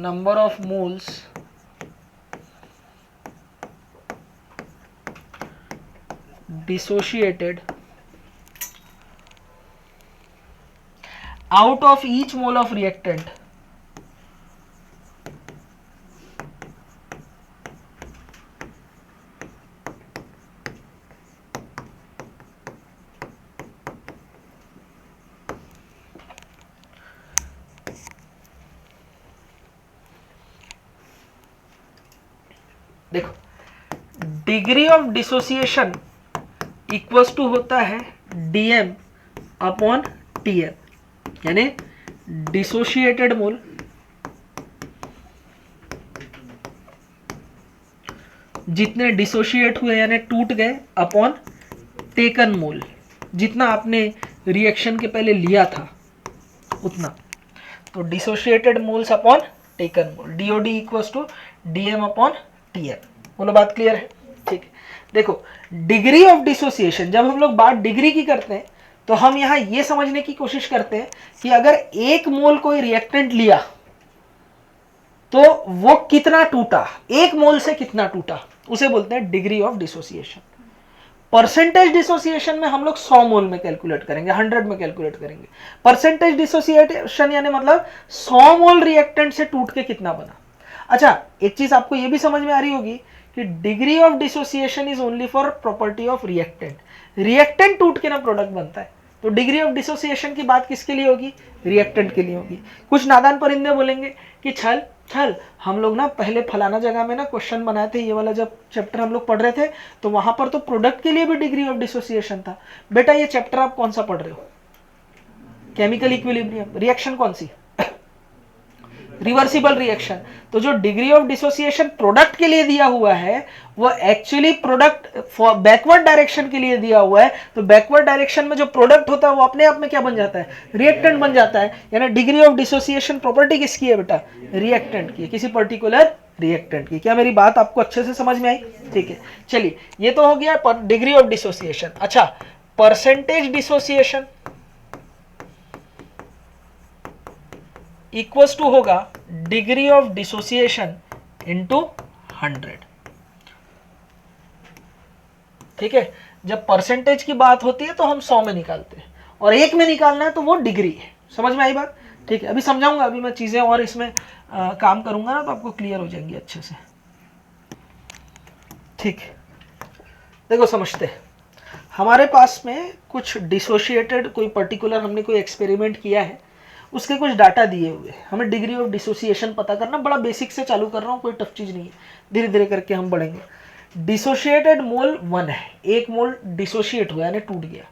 number of moles dissociated out of each mole of reactant देखो, degree of dissociation equals to होता है dm अपॉन Tm, यानी dissociated mole जितने dissociate हुए यानी टूट गए upon taken मोल, जितना आपने रिएक्शन के पहले लिया था उतना, तो dissociated moles upon taken mole, DOD equals to dm upon Tm, बोलो बात क्लियर है, ठीक है। देखो, डिग्री ऑफ डिसोसिएशन, जब हम लोग बात डिग्री की करते हैं तो हम यहां ये समझने की कोशिश करते हैं कि अगर 1 मोल कोई रिएक्टेंट लिया तो वो कितना टूटा, 1 मोल से कितना टूटा, उसे बोलते हैं degree of dissociation. Percentage dissociation में हम लोग 100 मोल में कैलकुलेट करेंगे, 100 में कैलकुलेट करेंगे। परसेंटेज डिसोसिएशन यानी मतलब 100 मोल रिएक्टेंट से टूट के कितना बना। अच्छा, एक चीज आपको ये भी समझ में आ रही होगी कि degree of dissociation is only for property of reactant, reactant टूट के ना प्रोडक्ट बनता है, तो डिग्री ऑफ डिसोसिएशन की बात किसके लिए होगी, रिएक्टेंट के लिए होगी। कुछ नादान परिंदे बोलेंगे कि छल छल, हम लोग ना पहले फलाना जगह में ना क्वेश्चन बनाए थे, ये वाला जब चैप्टर हम लोग पढ़ रहे थे तो वहां पर तो प्रोडक्ट के लिए भी डिग्री ऑफ डिसोसिएशन था। बेटा ये चैप्टर आप कौन सा पढ़ रहे हो, केमिकल इक्विलिब्रियम, रिएक्शन कौन सी, रिवर्सिबल रिएक्शन। तो जो डिग्री ऑफ डिसोसिएशन प्रोडक्ट के लिए दिया हुआ है वो एक्चुअली प्रोडक्ट बैकवर्ड डायरेक्शन के लिए दिया हुआ है, तो बैकवर्ड डायरेक्शन में जो प्रोडक्ट होता है वो अपने आप में क्या बन जाता है, रिएक्टेंट बन जाता है। यानी डिग्री ऑफ डिसोसिएशन प्रॉपर्टी किसकी है बेटा, रिएक्टेंट की, किसी पर्टिकुलर रिएक्टेंट की। क्या मेरी बात आपको अच्छे से समझ में आई, ठीक है। चलिए, ये तो हो गया डिग्री ऑफ डिसोसिएशन। अच्छा, परसेंटेज डिसोसिएशन इक्वल्स टू होगा डिग्री ऑफ डिसोसिएशन इनटू 100, ठीक है। जब परसेंटेज की बात होती है तो हम 100 में निकालते हैं, और 1 में निकालना है तो वो डिग्री है। समझ में आई बात, ठीक है। अभी समझाऊंगा, अभी मैं चीजें और इसमें काम करूंगा ना तो आपको क्लियर हो जाएंगी अच्छे से, ठीक है। देखो समझते हैं, हमारे पास में कुछ डिसोशिएटेड कोई पर्टिकुलर हमने कोई एक्सपेरिमेंट किया है, उसके कुछ डाटा दिए हुए, हमें डिग्री ऑफ डिसोसिएशन पता करना। बड़ा बेसिक से चालू कर रहा हूँ, कोई टफ चीज नहीं है, धीरे धीरे करके हम बढ़ेंगे। डिसोशिएटेड मोल 1 है, 1 मोल डिसोशिएट हुआ यानी टूट गया।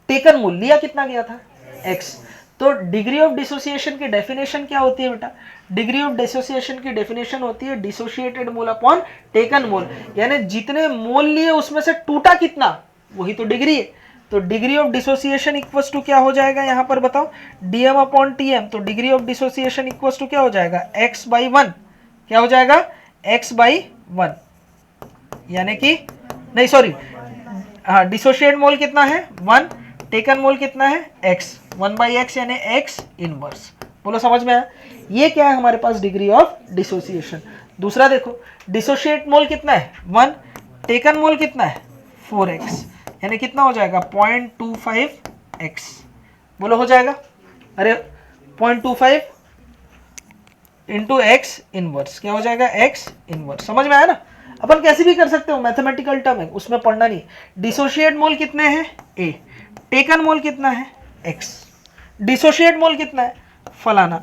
टेकन मोल लिया कितना गया था, x। तो डिग्री ऑफ डिसोसिएशन की डेफिनेशन क्या होती है बेटा, डिग्री ऑफ डिसोसिएशन की डेफिनेशन होती है डिसोशिएटेड मोल अपॉन टेकन मोल, यानी जितने मोल लिए उसमें से टूटा कितना, वही तो डिग्री है। तो degree of dissociation equals to क्या हो जाएगा यहाँ पर बताओ, dm अपॉन tm। तो degree of dissociation equals to क्या हो जाएगा, x बाई 1, क्या हो जाएगा, x बाई 1, यानी कि नहीं सॉरी, हाँ, डिसोशिएट मोल कितना है 1, टेकन मोल कितना है x, 1 बाई x यानी x इनवर्स। बोलो समझ में आया, ये क्या है हमारे पास डिग्री ऑफ डिसोसिएशन। दूसरा देखो, डिसोशिएट मोल कितना है 1, टेकन मोल कितना है 4x, यानी कितना हो जाएगा 0.25x। बोलो हो जाएगा, अरे 0.25 इंटू एक्स इनवर्स, क्या हो जाएगा एक्स इनवर्स। समझ में आया ना। अपन कैसे भी कर सकते हो, मैथमेटिकल टर्म है, उसमें पढ़ना नहीं। डिसोशिएट मोल कितने हैं ए, टेकन मोल कितना है एक्स, डिसोशिएट मोल कितना है फलाना,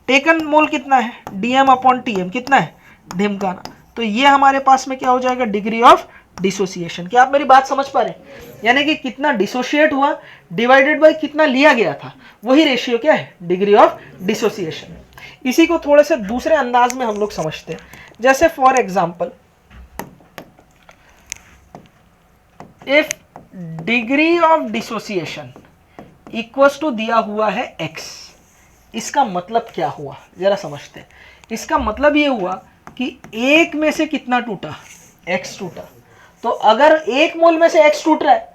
टेकन मोल कितना है डीएम अपॉन टीएम कितना है ढिमकाना। तो ये हमारे पास में क्या हो जाएगा डिग्री ऑफ डिसोसिएशन। क्या आप मेरी बात समझ पा रहे हैं, यानी कि कितना डिसोशिएट हुआ डिवाइडेड बाय कितना लिया गया था, वही रेशियो क्या है डिग्री ऑफ डिसोसिएशन। इसी को थोड़े से दूसरे अंदाज में हम लोग समझते हैं, जैसे for example if degree of dissociation equals to दिया हुआ है x, इसका मतलब क्या हुआ जरा समझते हैं। इसका मतलब ये हुआ कि एक में से कितना टूटा x टूटा। तो अगर एक मोल में से x टूट रहा है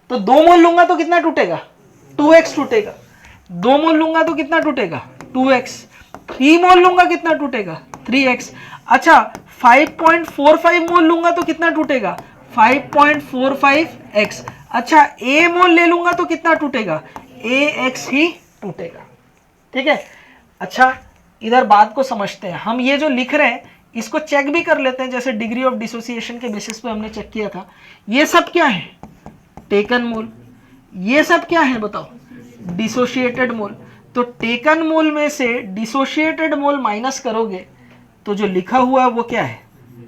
तो 2 मोल लूंगा तो कितना टूटेगा 2x टूटेगा, 2 मोल लूंगा तो कितना टूटेगा 2x, 3 मोल लूंगा कितना टूटेगा 3x। अच्छा 5.45 मोल लूंगा तो कितना टूटेगा 5.45x। अच्छा a मोल ले लूंगा तो कितना टूटेगा ax ही टूटेगा। ठीक है। अच्छा इधर बात को समझते हैं, हम ये जो लिख रहे हैं इसको चेक भी कर लेते हैं, जैसे डिग्री ऑफ डिसोसिएशन के बेसिस पे हमने चेक किया था। ये सब क्या है टेकन मोल, ये सब क्या है बताओ डिसोशिएटेड मोल। तो टेकन मोल में से डिसोशिएटेड मोल माइनस करोगे तो जो लिखा हुआ है वो क्या है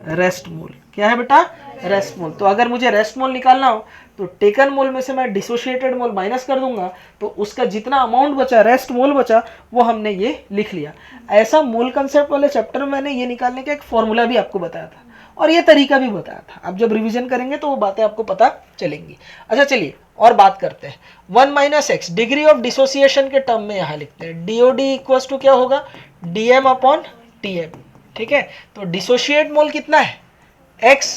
रेस्ट मोल। क्या है बेटा रेस्ट मोल। तो अगर मुझे रेस्ट मोल निकालना हो तो टेकन मोल में से मैं डिसोशिएटेड मोल माइनस कर दूंगा, तो उसका जितना अमाउंट बचा रेस्ट मोल बचा वो हमने ये लिख लिया। ऐसा मोल कंसेप्ट वाले चैप्टर में मैंने ये निकालने का एक फॉर्मूला भी आपको बताया था और ये तरीका भी बताया था। अब जब रिवीजन करेंगे तो वो बातें आपको पता चलेंगी। अच्छा चलिए और बात करते हैं। 1 minus x degree of dissociation के टर्म में यहाँ लिखते हैं डीओडी इक्वल्स टू क्या होगा डीएम अपॉन टीएम। ठीक है। तो डिसोशिएट मोल कितना है x,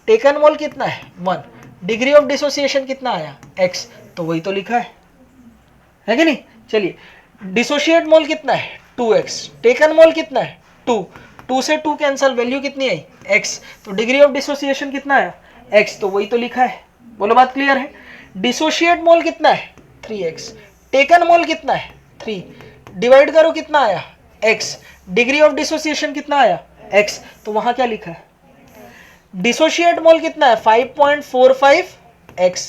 टेकन मोल कितना है 1, डिग्री ऑफ डिसोसिएशन कितना आया x, तो वही तो लिखा है कि नहीं। चलिए डिसोशिएट मोल कितना है 2x, टेकन मोल कितना है 2, 2 से 2 कैंसल वैल्यू कितनी आई x, तो डिग्री ऑफ डिसोसिएशन कितना आया x, तो वही तो लिखा है। बोलो बात क्लियर है। डिसोशिएट मोल कितना है 3x, टेकन मोल कितना है 3, डिवाइड करो कितना आया x, डिग्री ऑफ डिसोसिएशन कितना आया x, तो वहां क्या लिखा है डिसोशिएट मोल कितना है 5.45x,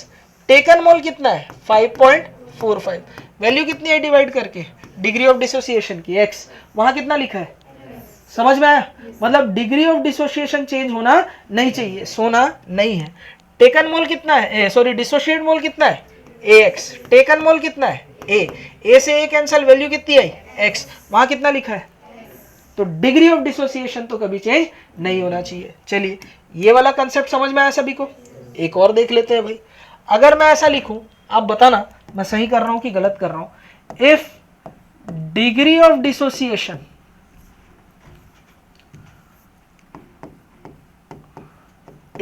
टेकन मोल कितना है 5.45, वैल्यू कितनी है डिवाइड करके डिग्री ऑफ डिसोसिएशन की x, वहां कितना लिखा है। समझ में आया। मतलब डिग्री ऑफ डिसोसिएशन चेंज होना नहीं चाहिए, सोना नहीं है। टेकन मोल कितना है सॉरी डिसोशिएट मोल कितना है ax, टेकन मोल कितना है a से a कैंसल वैल्यू कितनी आई x, वहां कितना लिखा है। तो डिग्री ऑफ डिसोसिएशन तो कभी चेंज नहीं होना चाहिए। चलिए ये वाला कंसेप्ट समझ में आया सभी को। एक और देख लेते हैं भाई। अगर मैं ऐसा लिखूं आप बताना मैं सही कर रहा हूं कि गलत कर रहा हूं। If degree of dissociation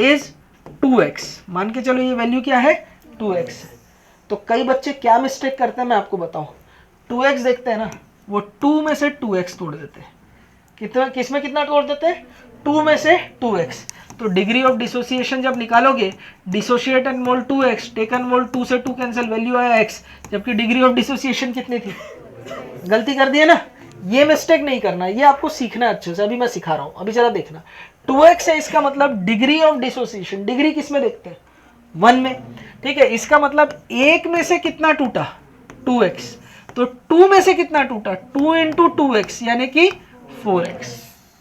is 2x, मान के चलो ये वैल्यू क्या है 2x, तो कई बच्चे क्या मिस्टेक करते हैं मैं आपको बताऊं। 2x देखते हैं ना वो 2 में से 2x तोड़ देते हैं। कितना किसमें कितना तोड़ देते हैं 2 में से 2x। तो डिग्री ऑफ डिसोसिएशन जब निकालोगे डिसोशिएटेड मोल 2x, टेकन मोल 2 से 2 कैंसिल वैल्यू आया x, जबकि डिग्री ऑफ डिसोसिएशन कितनी थी। गलती कर दी है ना। ये मिस्टेक नहीं करना, ये आपको सीखना है अच्छे से। अभी मैं सिखा रहा हूं, अभी जरा देखना। 2x है इसका मतलब डिग्री ऑफ डिसोसिएशन, डिग्री किस में देखते हैं 1 में। ठीक है। इसका मतलब 1 में से कितना टूटा 2x, तो 2 में से कितना टूटा 2 इंटू 2x यानी कि 4x।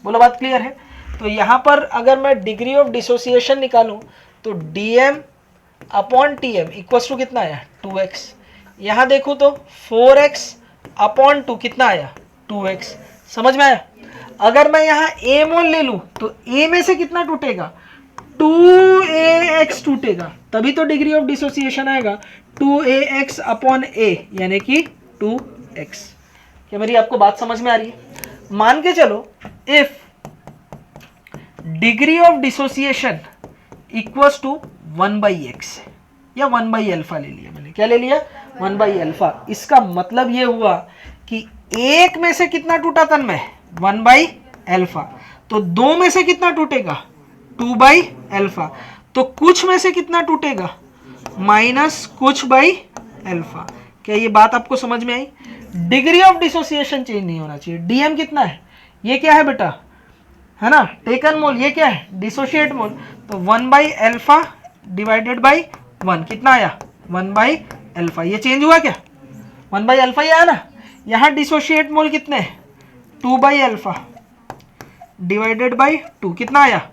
बोलो बात क्लियर है। तो यहां पर अगर मैं डिग्री ऑफ डिसोसिएशन निकालूं तो dm upon TM equals to कितना आया 2x। यहां देखूं तो 4x अपॉन 2 कितना आया 2x। समझ में आया। अगर मैं यहां a मोल ले लूं तो a में से कितना टूटेगा 2ax टूटेगा, तभी तो डिग्री ऑफ डिसोसिएशन आएगा 2ax अपॉन a यानी कि 2x। क्या मेरी आपको बात समझ में आ रही है। मान के चलो if degree of dissociation equals to 1/x या 1/अल्फा ले लिया मैंने। क्या ले लिया 1/अल्फा। इसका मतलब ये हुआ कि 1 में से कितना टूटा तन्मय 1/अल्फा, तो 2 में से कितना टूटेगा 2/अल्फा, तो कुछ में से कितना टूटेगा माइनस कुछ बाई अल्फा। क्या ये बात आपको समझ में आई। डिग्री ऑफ डिसोसिएशन चेंज नहीं होना चाहिए। डीएम कितना है, ये क्या है बेटा, है ना, टेकन मोल, ये क्या है डिसोशिएट मोल, तो 1/α डिवाइडेड बाई 1 कितना आया 1/α, ये चेंज हुआ क्या 1/α ही आया ना। यहाँ डिसोशिएट मोल कितने 2/α डिवाइडेड बाई 2 कितना आया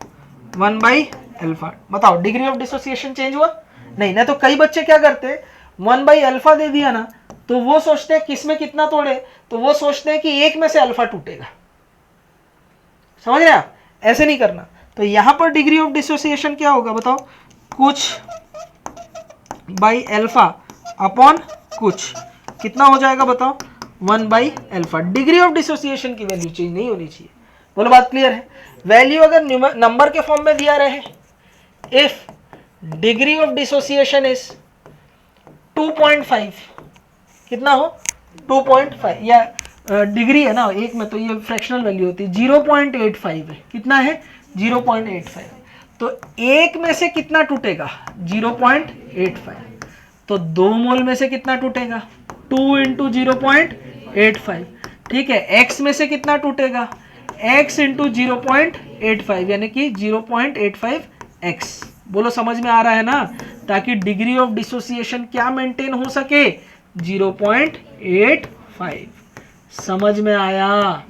1/α। बताओ डिग्री ऑफ डिसोसिएशन चेंज हुआ नहीं ना। तो कई बच्चे क्या करते 1/α दे दिया ना तो वो सोचते हैं किस में कितना तोड़े, तो वो सोचते हैं कि एक में से अल्फा टूटेगा, समझ रहे आप, ऐसे नहीं करना। तो यहां पर डिग्री ऑफ डिसोसिएशन क्या होगा बताओ, कुछ बाई अल्फा अपॉन कुछ कितना हो जाएगा बताओ 1/α। डिग्री ऑफ डिसोसिएशन की वैल्यू चेंज नहीं होनी चाहिए। बोलो बात क्लियर है। वैल्यू अगर नंबर के फॉर्म में दिया रहे, if degree of dissociation is 2.5 कितना हो 2.5, या डिग्री है ना एक में तो ये फ्रैक्शनल वैल्यू होती है 0.85 है, कितना है 0.85, तो एक में से कितना टूटेगा 0.85, तो 2 मोल में से कितना टूटेगा 2 इंटू 0.85, ठीक है। x में से कितना टूटेगा x इंटू 0.85 यानी कि 0.85x। बोलो समझ में आ रहा है ना, ताकि डिग्री ऑफ डिसोसिएशन क्या मेंटेन हो सके 0.85। समझ में आया,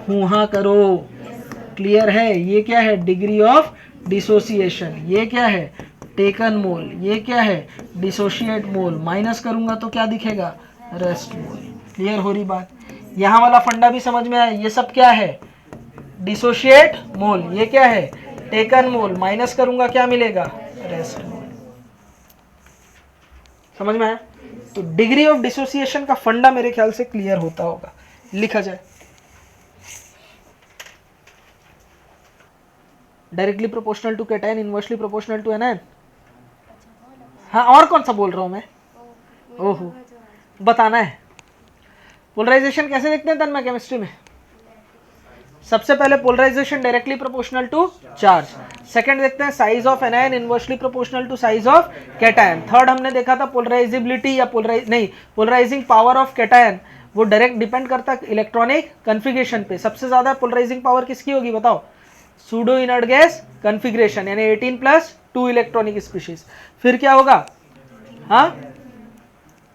हुआ करो, क्लियर है। ये क्या है डिग्री ऑफ डिसोसिएशन, ये क्या है टेकन मोल, ये क्या है डिसोशिएट मोल, माइनस करूंगा तो क्या दिखेगा रेस्ट मोल। क्लियर हो रही बात। यहाँ वाला फंडा भी समझ में आया, ये सब क्या है डिसोशिएट मोल, ये क्या है टेकन मोल, माइनस करूंगा क्या मिलेगा रेस्ट मोल। समझ में आया। तो डिग्री ऑफ डिसोसिएशन का फंडा मेरे ख्याल से क्लियर होता होगा। लिखा जाए directly proportional to cation, inversely proportional to anion. हाँ और कौन सा बोल रहा हूं मैं, ओहो बताना है। पोलराइजेशन कैसे देखते हैं तन्मय केमिस्ट्री में, सबसे पहले polarization directly proportional to charge, second देखते हैं size of anion inversely proportional to size of cation, third हमने देखा था पोलराइजेबिलिटी या पोलराइजिंग पावर ऑफ कैटायन, वो डायरेक्ट डिपेंड करता है इलेक्ट्रॉनिक कॉन्फ़िगरेशन पे। सबसे ज्यादा पोलराइजिंग पावर किसकी होगी बताओ, सूडो इनर्ट गैस कॉन्फ़िगरेशन यानी 18+2 इलेक्ट्रॉनिक स्पीशीज। फिर क्या होगा, हाँ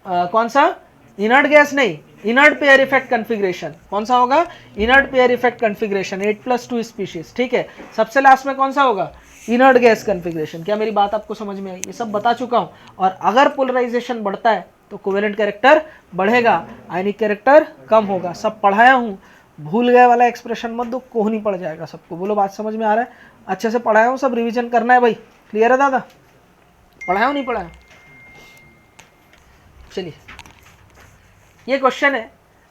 कौन सा इनर्ट गैस नहीं, इनर्ट पेयर इफेक्ट कॉन्फ़िगरेशन, कौन सा होगा inert pair effect configuration 8+2 species, ठीक है। सबसे लास्ट में कौन सा होगा इनर्ट गैस कॉन्फ़िगरेशन। क्या मेरी बात आपको समझ में आई, ये सब बता चुका हूं। और अगर पोलराइजेशन बढ़ता है तो कोवेलेंट कैरेक्टर बढ़ेगा, आयनिक कैरेक्टर कम होगा। सब पढ़ाया हूं, भूल गए वाला एक्सप्रेशन मत दो, कोहनी पड़ जाएगा सबको। बोलो बात समझ में आ रहा है, अच्छे से पढ़ाया हूं, सब रिविजन करना है भाई। क्लियर है दादा, पढ़ाया हूं नहीं पढ़ाया। चलिए ये क्वेश्चन है,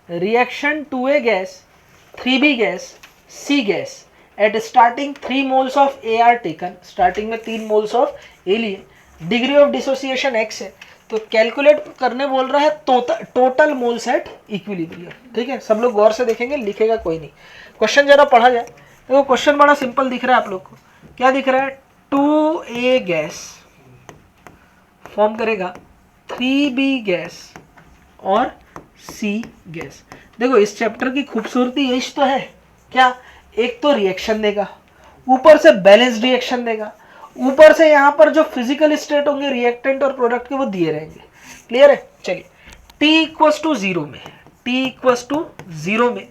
reaction to A gas 3b gas C gas at starting 3 moles of A are taken, starting में 3 मोल्स ऑफ ए लिए, डिग्री ऑफ डिसोसिएशन x है, तो कैलकुलेट करने बोल रहा है टोटल मोल्स एट इक्विलिब्रियम। ठीक है, सब लोग गौर से देखेंगे, लिखेगा कोई नहीं। क्वेश्चन जरा पढ़ा जाए। देखो क्वेश्चन बड़ा सिंपल दिख रहा है आप लोग को, क्या दिख रहा है 2a गैस फॉर्म करेगा 3b गैस और C गैस। देखो इस चैप्टर की खूबसूरती यही तो है, क्या एक तो रिएक्शन देगा, ऊपर से बैलेंस रिएक्शन देगा, ऊपर से यहाँ पर जो फिजिकल स्टेट होंगे रिएक्टेंट और प्रोडक्ट के वो दिए रहेंगे। क्लियर है। चलिए T = 0 में, T = 0 में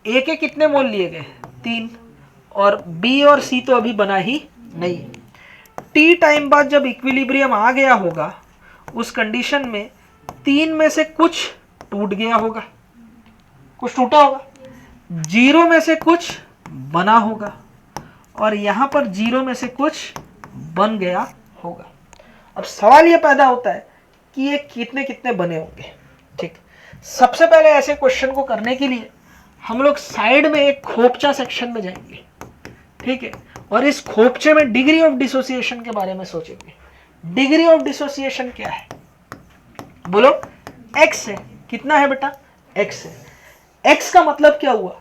A के कितने मोल लिए गए 3, और B और C तो अभी बना ही नहीं। T टाइम बाद जब इक्विलिब्रियम आ गया होगा उस कंडीशन में 3 में से कुछ टूट गया होगा, कुछ टूटा होगा, 0 में से कुछ बना होगा, और यहां पर 0 में से कुछ बन गया होगा। अब सवाल यह पैदा होता है कि ये कितने कितने बने होंगे। ठीक, सबसे पहले ऐसे क्वेश्चन को करने के लिए हम लोग साइड में एक खोपचा सेक्शन में जाएंगे, ठीक है, और इस खोपचे में डिग्री ऑफ डिसोसिएशन के बारे में सोचेंगे। डिग्री ऑफ डिसोसिएशन क्या है बोलो, x है, कितना है बेटा x है। x का मतलब क्या हुआ,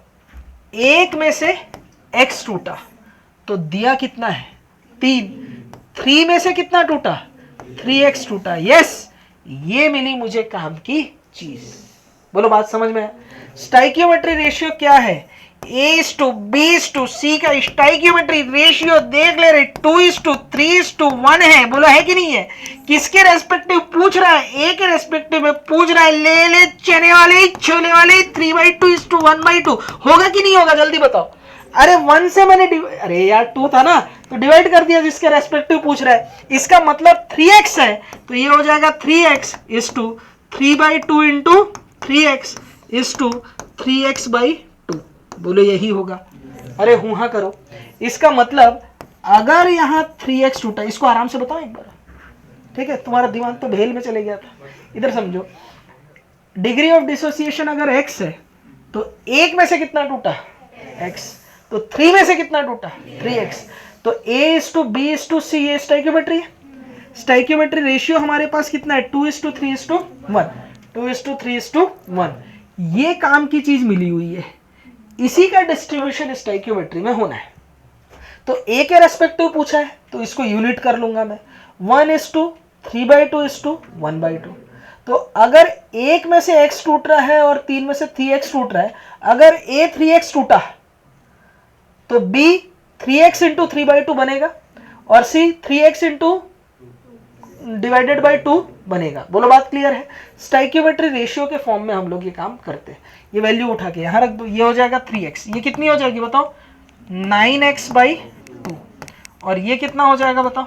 एक में से x टूटा तो दिया कितना है 3 में से कितना टूटा 3x टूटा। यस, ये मिली मुझे काम की चीज। बोलो बात समझ में है? स्टाइकियोमेट्री रेशियो क्या है? A/B/C का स्टाइकियोमेट्री रेशियो देख ले रहे 2:3:1 है। बोलो है कि नहीं है? किसके रेस्पेक्टिव पूछ रहा है? ए के रेस्पेक्टिव में पूछ रहा है। ले ले चने वाले छोले वाले 3/2:1/2 होगा कि नहीं होगा? जल्दी बताओ। अरे 1 से मैंने अरे यार 2 था ना तो डिवाइड कर दिया जिसके रेस्पेक्टिव पूछ रहा है। इसका मतलब 3x है तो ये हो जाएगा 3x is to 3/2 into 3x is to 3x/2। बोलो यही होगा। अरे हूं हाँ करो। इसका मतलब अगर यहां 3x टूटा, इसको आराम से बताओ एक बार, ठीक है? तुम्हारा दिमाग तो भेल में चले गया था। इधर समझो, डिग्री ऑफ डिसोसिएशन अगर x है तो 1 में से कितना टूटा? x। तो 3 में से कितना टूटा? 3x। तो A/B/C ये स्टाइकियोमेट्री है। स्टाइकियोमेट्री रेशियो हमारे पास कितना है? 2:3:1। 2:3:1 ये काम की चीज मिली हुई है। इसी का डिस्ट्रीब्यूशन स्टाइकियोमेट्री में होना है। तो ए के रेस्पेक्टिव पूछा है तो इसको यूनिट कर लूंगा मैं। 1:3/2:1/2। तो अगर 1 में से x टूट रहा है और 3 में से 3x टूट रहा है, अगर A 3x टूटा तो B 3x into 3/2 बनेगा और C 3x into divided by 2 बनेगा। बोलो बात क्लियर है? स्टाइकियोमेट्री रेशियो के फॉर्म में हम लोग ये काम करते हैं। ये वैल्यू उठा के यहां रख दो, ये हो जाएगा 3x। ये कितनी हो जाएगी बताओ? 9x/2। और ये कितना हो जाएगा बताओ?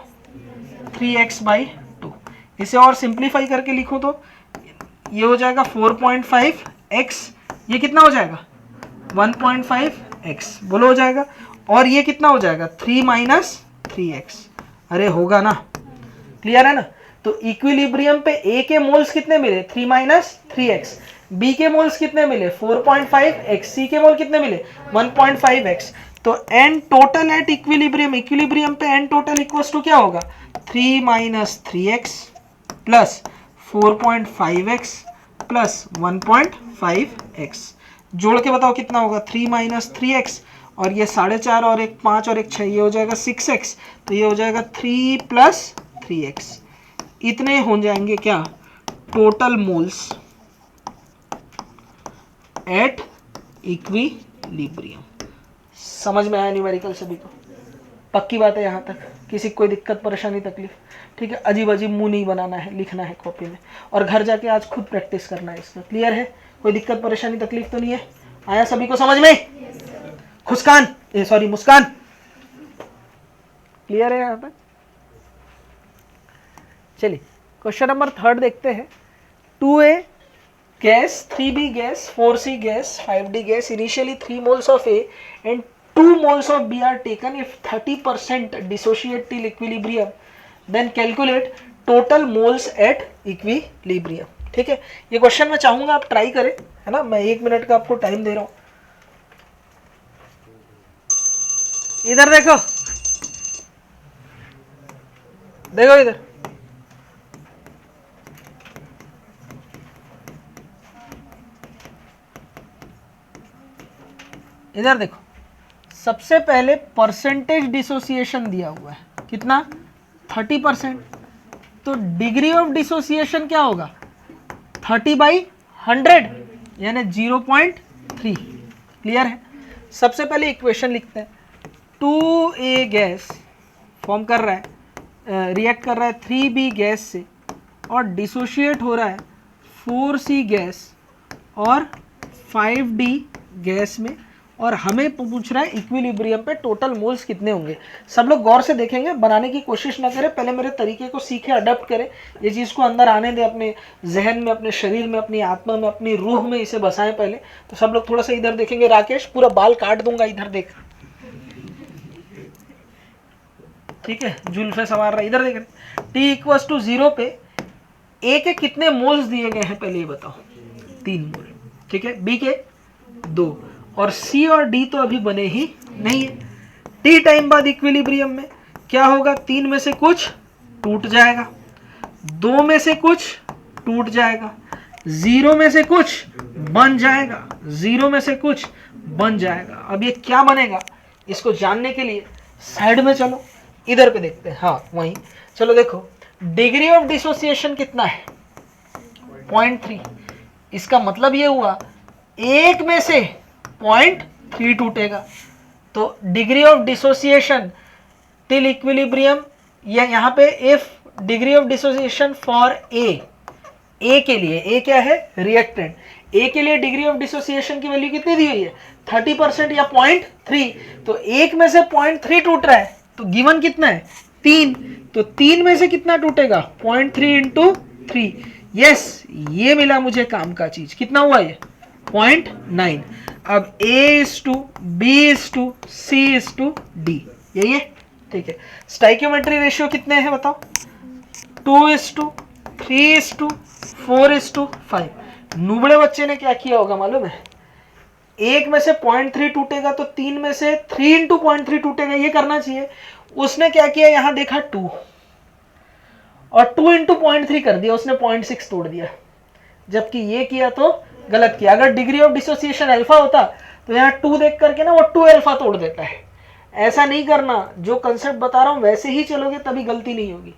3x/2। इसे और सिंप्लीफाई करके लिखो तो ये हो जाएगा 4.5x। ये कितना हो जाएगा? 1.5x। बोलो हो जाएगा। और ये कितना हो जाएगा? 3 - 3x। अरे होगा ना? क्लियर है ना? तो इक्विलिब्रियम पे A के मोल्स कितने मिले? 3 - 3x। B के मोल्स कितने मिले? 4.5x। C के मोल कितने मिले? 1.5x। तो N total at equilibrium, equilibrium पे N टोटल इक्वल्स टू क्या होगा? 3 - 3x plus 4.5x plus 1.5x। जोड़ के बताओ कितना होगा? 3 - 3x और ये 4.5 और एक 5 और एक 6, ये हो जाएगा 6x। तो ये हो जाएगा 3 + 3x। इतने हो जाएंगे क्या? Total moles at equilibrium. समझ में आया न्यूमेरिकल सभी को? पक्की बात है यहां तक? किसी कोई दिक्कत परेशानी तकलीफ? ठीक है, अजीब अजीब मुंह नहीं बनाना है, लिखना है कॉपी में और घर जाके आज खुद प्रैक्टिस करना है इसका। क्लियर है? कोई दिक्कत परेशानी तकलीफ तो नहीं है? आया सभी को समझ में? खुशकान सॉरी मुस्कान क्लियर है यहां तक? चलिए क्वेश्चन नंबर 3 देखते हैं। 2A gas, 3B gas, 4C gas, 5D gas. Initially 3 moles of A and 2 moles of B are taken. If 30% dissociate till equilibrium, then calculate total moles at equilibrium. ठीक है, ये question मैं चाहूंगा आप try करें, है ना? मैं 1 मिनट का आपको टाइम दे रहा हूं। इधर देखो, देखो इधर। इधर देखो, सबसे पहले परसेंटेज डिसोसिएशन दिया हुआ है, कितना? 30%। तो डिग्री ऑफ डिसोसिएशन क्या होगा? 30/100 यानी 0.3। क्लियर है? सबसे पहले इक्वेशन लिखते हैं। 2A गैस फॉर्म कर रहा है, रिएक्ट कर रहा है 3B गैस से और डिसोशिएट हो रहा है 4C गैस और 5D गैस में, और हमें पूछ रहा है इक्विलिब्रियम पे टोटल मोल्स कितने होंगे। सब लोग गौर से देखेंगे, बनाने की कोशिश ना करें, पहले मेरे तरीके को सीखे, अडॉप्ट करें, ये चीज़ को अंदर आने दें, अपने जहन में, अपने शरीर में, अपनी आत्मा में, अपनी रूह में इसे बसाएं पहले। तो सब लोग थोड़ा सा इधर देखेंगे। राकेश पूरा बाल काट दूंगा, इधर देख, ठीक है? जुल्फे सवार रहा, इधर देख रहे। t = 0 पे A के कितने मोल्स दिए गए हैं पहले ये बताओ? 3 मोल। ठीक है, B के 2 और C और D तो अभी बने ही नहीं है। T टाइम बाद इक्विलिब्रियम में क्या होगा? 3 में से कुछ टूट जाएगा, 2 में से कुछ टूट जाएगा, 0 में से कुछ बन जाएगा, 0 में से कुछ बन जाएगा। अब ये क्या बनेगा इसको जानने के लिए साइड में चलो, इधर पे देखते हैं। हाँ वहीं चलो, देखो डिग्री ऑफ डिसोसिएशन कितना है? 0.3। इसका मतलब ये हुआ एक में से 0.3 टूटेगा। तो degree of dissociation till equilibrium, या यहाँ पे if degree of dissociation for a के लिए, ए क्या है रिएक्टेंट, ए के लिए डिग्री ऑफ डिसोसिएशन की वैल्यू कितनी दी हुई है 30% या 0.3, तो एक में से 0.3 टूट रहा है, तो गिवन कितना है 3, तो 3 में से कितना टूटेगा 0.3 इंटू 3, यस ये मिला मुझे काम का चीज, कितना हुआ ये 0.9। अब A:2 B:2 C:2 D, यही है, ठीक है। स्टाइकियोमेट्री रेशियो कितने हैं बताओ, 2:3:4:5। नुबड़े बच्चे ने क्या किया होगा मालूम है, एक में से 0.3 टूटेगा तो 3 में से 3 इंटू 0.3 टूटेगा, ये करना चाहिए। उसने क्या किया, यहां देखा 2 और 2 इंटू 0.3 कर दिया, उसने 0.6 तोड़ दिया, जबकि ये किया तो गलत किया। अगर डिग्री ऑफ डिसोसिएशन अल्फा होता तो यहाँ 2 देख करके ना वो 2 अल्फा तोड़ देता है। ऐसा नहीं करना, जो कंसेप्ट बता रहा हूं वैसे ही चलोगे तभी गलती नहीं होगी।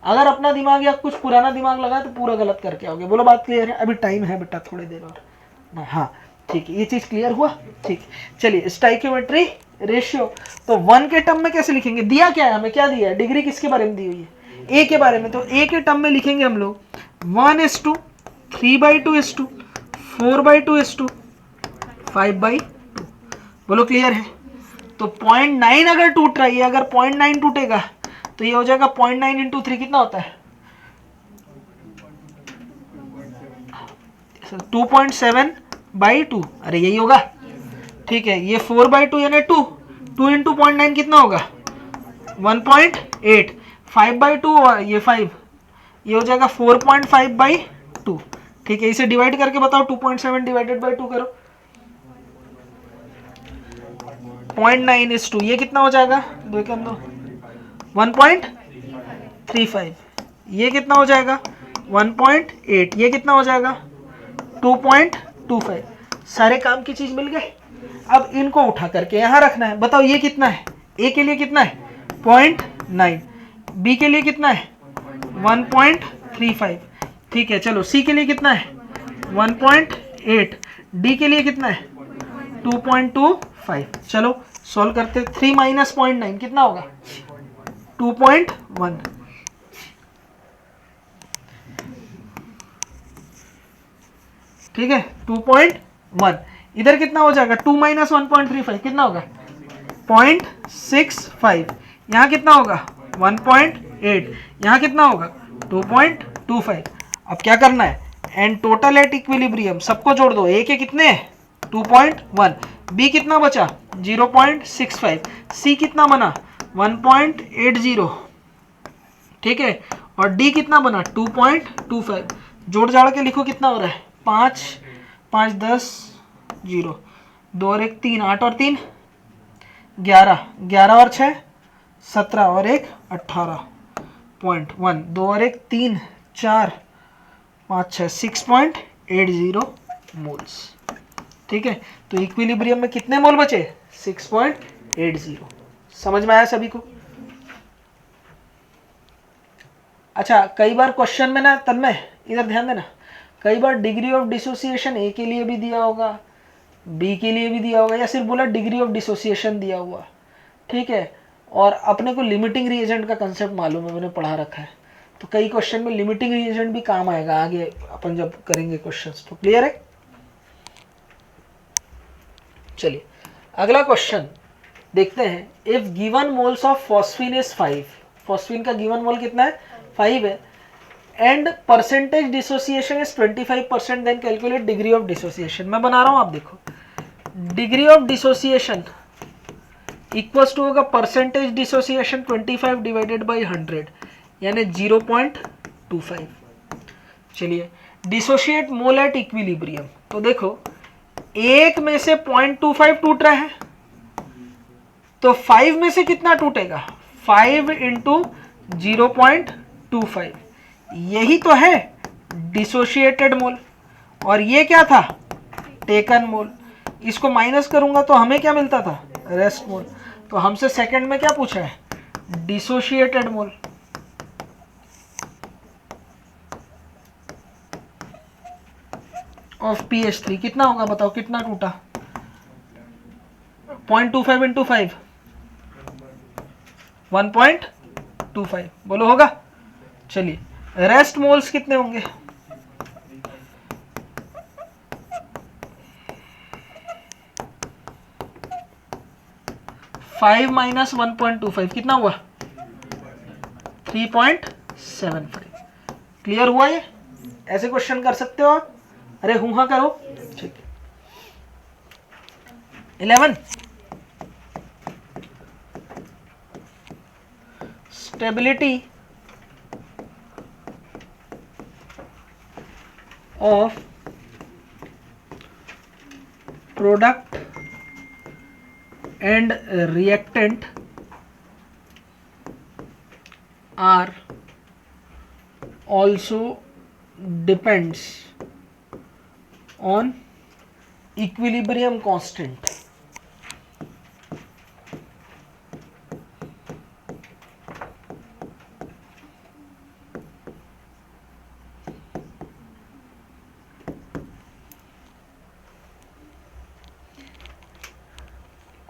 अगर अपना दिमाग या कुछ पुराना दिमाग लगा तो पूरा गलत करके आओगे। बोलो बात क्लियर है? अभी टाइम है बेटा थोड़ी देर और, हाँ ठीक है, ये चीज क्लियर हुआ, ठीक। चलिए स्टाइकियोमेट्री रेशियो, तो 1 के टर्म में कैसे लिखेंगे, दिया क्या है हमें, क्या दिया है, डिग्री किसके बारे में दी हुई है, ए के बारे में, तो ए के टर्म में लिखेंगे हम लोग 1:2, 3/2:2, 4/2:2, 5/2। बोलो क्लियर है? तो 0.9 अगर टूट रहा है, अगर 0.9 टूटेगा तो ये हो जाएगा 0.9 इंटू 3 कितना होता है 2.7/2, अरे यही होगा, ठीक है। ये 4/2 यानी 2 इंटू 0.9 कितना होगा 1.8, 5/2 और ये 5, ये हो जाएगा 4.5/2, ठीक है। इसे डिवाइड करके बताओ, 2.7 डिवाइडेड बाई 2 करो, 0.9:2, ये कितना हो जाएगा, दो कम दो 1.35, ये कितना हो जाएगा 1.8, ये कितना हो जाएगा 2.25। सारे काम की चीज मिल गए। अब इनको उठा करके यहां रखना है। बताओ ये कितना है, ए के लिए कितना है 0.9, बी के लिए कितना है 1.35, ठीक है। चलो सी के लिए कितना है 1.8, डी के लिए कितना है 2.25। चलो सॉल्व करते, 3 माइनस 0.9 कितना होगा 2.1, ठीक है 2.1। इधर कितना हो जाएगा 2 माइनस 1.35 कितना होगा 0.65, यहाँ कितना होगा 1.8, यहाँ कितना होगा 2.25। अब क्या करना है, एंड टोटल एट इक्विलिब्रियम सबको जोड़ दो, ए के कितने हैं 2.1, बी कितना बचा 0.65, सी कितना बना 1.80, ठीक है, और डी कितना बना 2.25। जोड़ जाड़ के लिखो कितना हो रहा है 5 5 10 0, 2 और 1 3, 8 और 3 11, 11 और 6 17 और 1 18.1, 2 और 1 3 4 5 6 6.80 मोल्स, ठीक है। तो इक्विलिब्रियम में कितने मोल बचे 6.80। समझ में आया सभी को? अच्छा, कई बार क्वेश्चन में ना तन्मय इधर ध्यान देना, कई बार डिग्री ऑफ डिसोसिएशन ए के लिए भी दिया होगा, बी के लिए भी दिया होगा, या सिर्फ बोला डिग्री ऑफ डिसोसिएशन दिया हुआ, ठीक है। और अपने को लिमिटिंग रिएजेंट का कंसेप्ट मालूम है, मैंने पढ़ा रखा है, तो कई क्वेश्चन में लिमिटिंग रिएजेंट भी काम आएगा आगे अपन जब करेंगे क्वेश्चंस। तो क्लियर है? चलिए अगला क्वेश्चन देखते हैं। If given moles of phosphine is 5, phosphine का गिवन मोल कितना है 5 है, and percentage dissociation is 25%, then calculate degree of dissociation. मैं बना रहा हूं, आप देखो, degree of dissociation equals to होगा परसेंटेज डिसोसिएशन 25 डिवाइडेड बाई 100 यानी 0.25। चलिए डिसोशिएट मोल एट इक्विलिब्रियम, तो देखो एक में से 0.25 टूट रहा है, तो 5 में से कितना टूटेगा 5 इंटू 0.25, यही तो है डिसोशिएटेड मोल, और ये क्या था टेकन मोल। इसको माइनस करूंगा तो हमें क्या मिलता था रेस्ट मोल। तो हमसे सेकंड में क्या पूछा है डिसोशिएटेड मोल। ऑफ PH3 कितना होगा बताओ, कितना टूटा? 0.25 इंटू 5 1.25, बोलो होगा? चलिए रेस्ट मोल्स कितने होंगे? फाइव माइनस 1.25 कितना हुआ? 3.75। क्लियर हुआ ये? ऐसे क्वेश्चन कर सकते हो आप? अरे हूं हाँ करो। ठीक है 11 stability of product and reactant are also depends on equilibrium constant.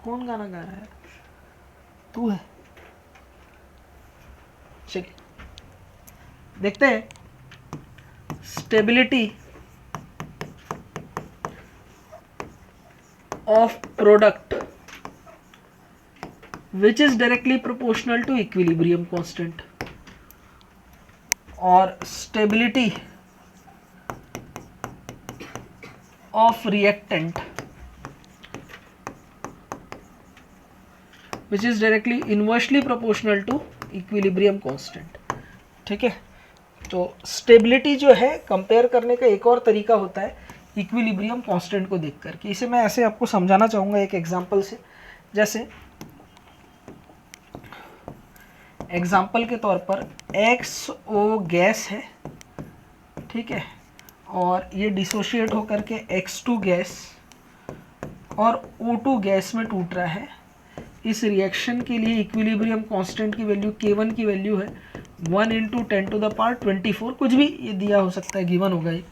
कौन गाना गा रहा है? तू है? चलिए देखते हैं stability of product which is directly proportional to equilibrium constant और stability of reactant which is directly inversely proportional to equilibrium constant. ठीक है, तो स्टेबिलिटी जो है कंपेयर करने का एक और तरीका होता है इक्विलिब्रियम कांस्टेंट को देख करके। इसे मैं ऐसे आपको समझाना चाहूँगा एक एग्जांपल से। जैसे एग्जांपल के तौर पर XO गैस है, ठीक है, और ये डिसोशिएट होकर के X2 गैस और O2 गैस में टूट रहा है। इस रिएक्शन के लिए इक्विलिब्रियम कांस्टेंट की वैल्यू K1 की वैल्यू है 1 × 10⁻24, कुछ भी ये दिया हो सकता है, गिवन होगा ये।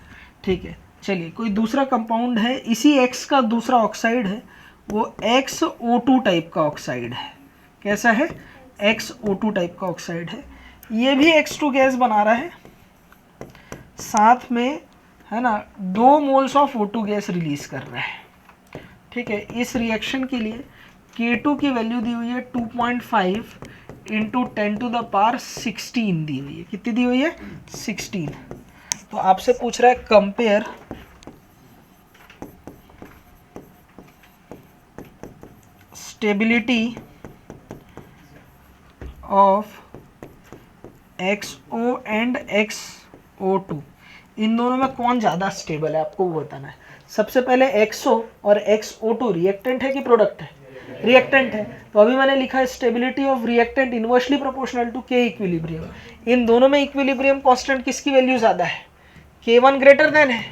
ठीक है, चलिए कोई दूसरा कंपाउंड है, इसी X का दूसरा ऑक्साइड है, वो XO2 टाइप का ऑक्साइड है। कैसा है? XO2 टाइप का ऑक्साइड है। ये भी X2 गैस बना रहा है, साथ में है ना 2 moles of O2 gas release कर रहा है। ठीक है, इस रिएक्शन के लिए K2 की वैल्यू दी हुई है 2.5 × 10⁻16 दी हुई है। कितनी दी हुई है? 16। तो आपसे पूछ रहा है compare stability of XO and XO2, इन दोनों में कौन ज़्यादा स्टेबल है, आपको वो बताना है। सबसे पहले XO और XO2 रिएक्टेंट है कि प्रोडक्ट है? रिएक्टेंट है। तो अभी मैंने लिखा है stability of reactant inversely proportional to K equilibrium. इन दोनों में इक्विलिब्रियम कांस्टेंट किसकी वैल्यू ज़्यादा है? K1 ग्रेटर देन है।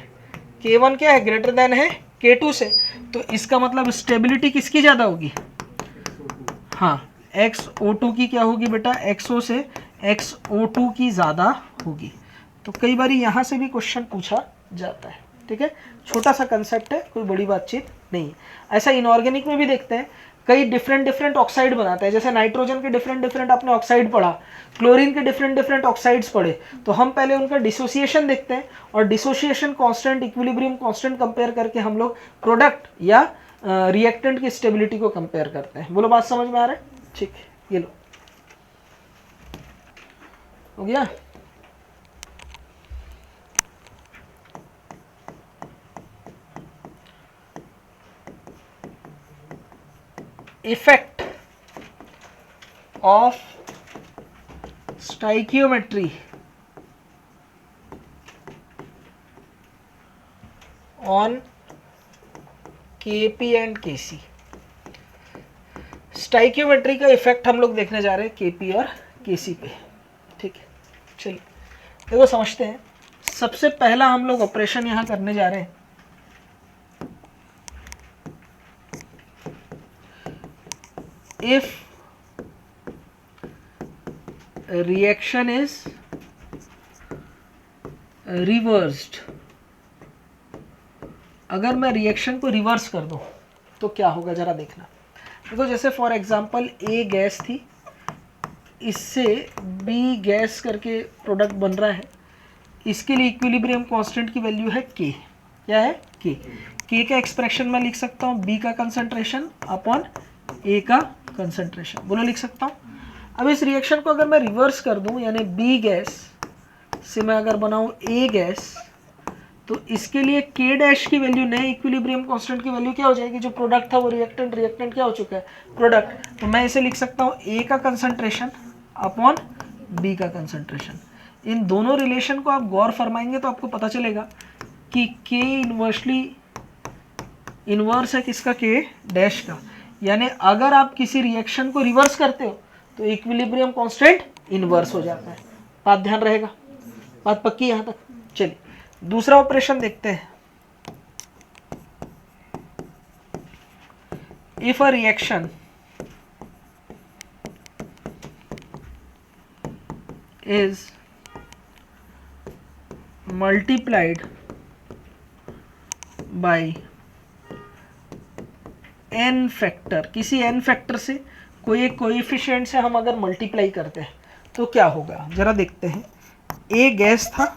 K1 क्या है? ग्रेटर देन है K2 से। तो इसका मतलब स्टेबिलिटी किसकी ज़्यादा होगी? हाँ, XO2 की क्या होगी बेटा? XO से XO2 की ज़्यादा होगी। तो कई बार यहाँ से भी क्वेश्चन पूछा जाता है। ठीक है, छोटा सा कंसेप्ट है, कोई बड़ी बातचीत नहीं है। ऐसा इनऑर्गेनिक में भी देखते हैं, कई डिफरेंट ऑक्साइड बनाते हैं। जैसे नाइट्रोजन के डिफरेंट आपने ऑक्साइड पढ़ा, क्लोरीन के डिफरेंट ऑक्साइड्स पढ़े, तो हम पहले उनका डिसोसिएशन देखते हैं और dissociation constant equilibrium constant compare करके हम लोग प्रोडक्ट या रिएक्टेंट की स्टेबिलिटी को कंपेयर करते हैं। बोलो बात समझ में आ रहा है? ठीक है, ये लो हो गया। Effect of stoichiometry on Kp and Kc। Stoichiometry का इफेक्ट हम लोग देखने जा रहे हैं Kp और Kc पे। ठीक है, चलिए देखो समझते हैं। सबसे पहला हम लोग ऑपरेशन यहां करने जा रहे हैं। If reaction is reversed अगर मैं रिएक्शन को रिवर्स कर दूं तो क्या होगा जरा देखना। देखो जैसे फॉर एग्जांपल ए गैस थी, इससे बी गैस करके प्रोडक्ट बन रहा है, इसके लिए इक्विलिब्रियम कांस्टेंट की वैल्यू है के। क्या है? के। के का एक्सप्रेशन मैं लिख सकता हूँ बी का कंसंट्रेशन अपॉन ए का कंसंट्रेशन, बोलो लिख सकता हूँ। अब इस रिएक्शन को अगर मैं रिवर्स कर दूं, यानी बी गैस से मैं अगर बनाऊं ए गैस, तो इसके लिए के डैश की वैल्यू नए इक्विलिब्रियम कांस्टेंट की वैल्यू क्या हो जाएगी? जो प्रोडक्ट था वो रिएक्टेंट, रिएक्टेंट क्या हो चुका है? प्रोडक्ट। तो मैं इसे लिख सकता हूँ ए का कंसंट्रेशन अपॉन बी का कंसंट्रेशन। इन दोनों रिलेशन को आप गौर फरमाएंगे तो आपको पता चलेगा कि के इनवर्सली इनवर्स है किसका? के डैश का। यानी अगर आप किसी रिएक्शन को रिवर्स करते हो तो इक्विलिब्रियम कांस्टेंट इनवर्स हो जाता है। बात ध्यान रहेगा, बात पक्की यहां तक? चलिए दूसरा ऑपरेशन देखते हैं। If a reaction is multiplied by n factor, किसी n फैक्टर से कोई एक कोएफिशिएंट से हम अगर मल्टीप्लाई करते हैं तो क्या होगा जरा देखते हैं। ए गैस था,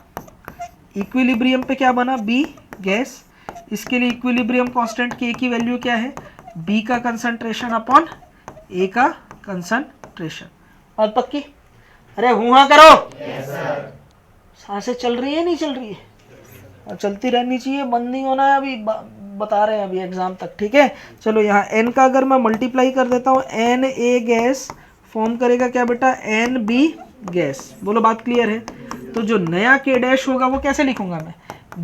इक्विलिब्रियम पे क्या बना? B gas. इसके लिए इक्विलिब्रियम कांस्टेंट के की वैल्यू क्या है? बी का कंसंट्रेशन अपॉन ए का कंसंट्रेशन। बात पक्की? अरे हुआ करो। yes, सांसें चल रही है नहीं चल रही है? और चलती रहनी चाहिए, बंद नहीं होना है। अभी बता रहे हैं अभी एग्जाम तक, ठीक है। चलो यहाँ n का अगर मैं मल्टीप्लाई कर देता हूँ, एन ए गैस फॉर्म करेगा क्या बेटा? N B gas. बोलो बात क्लियर है? तो जो नया के डैश होगा वो कैसे लिखूंगा मैं?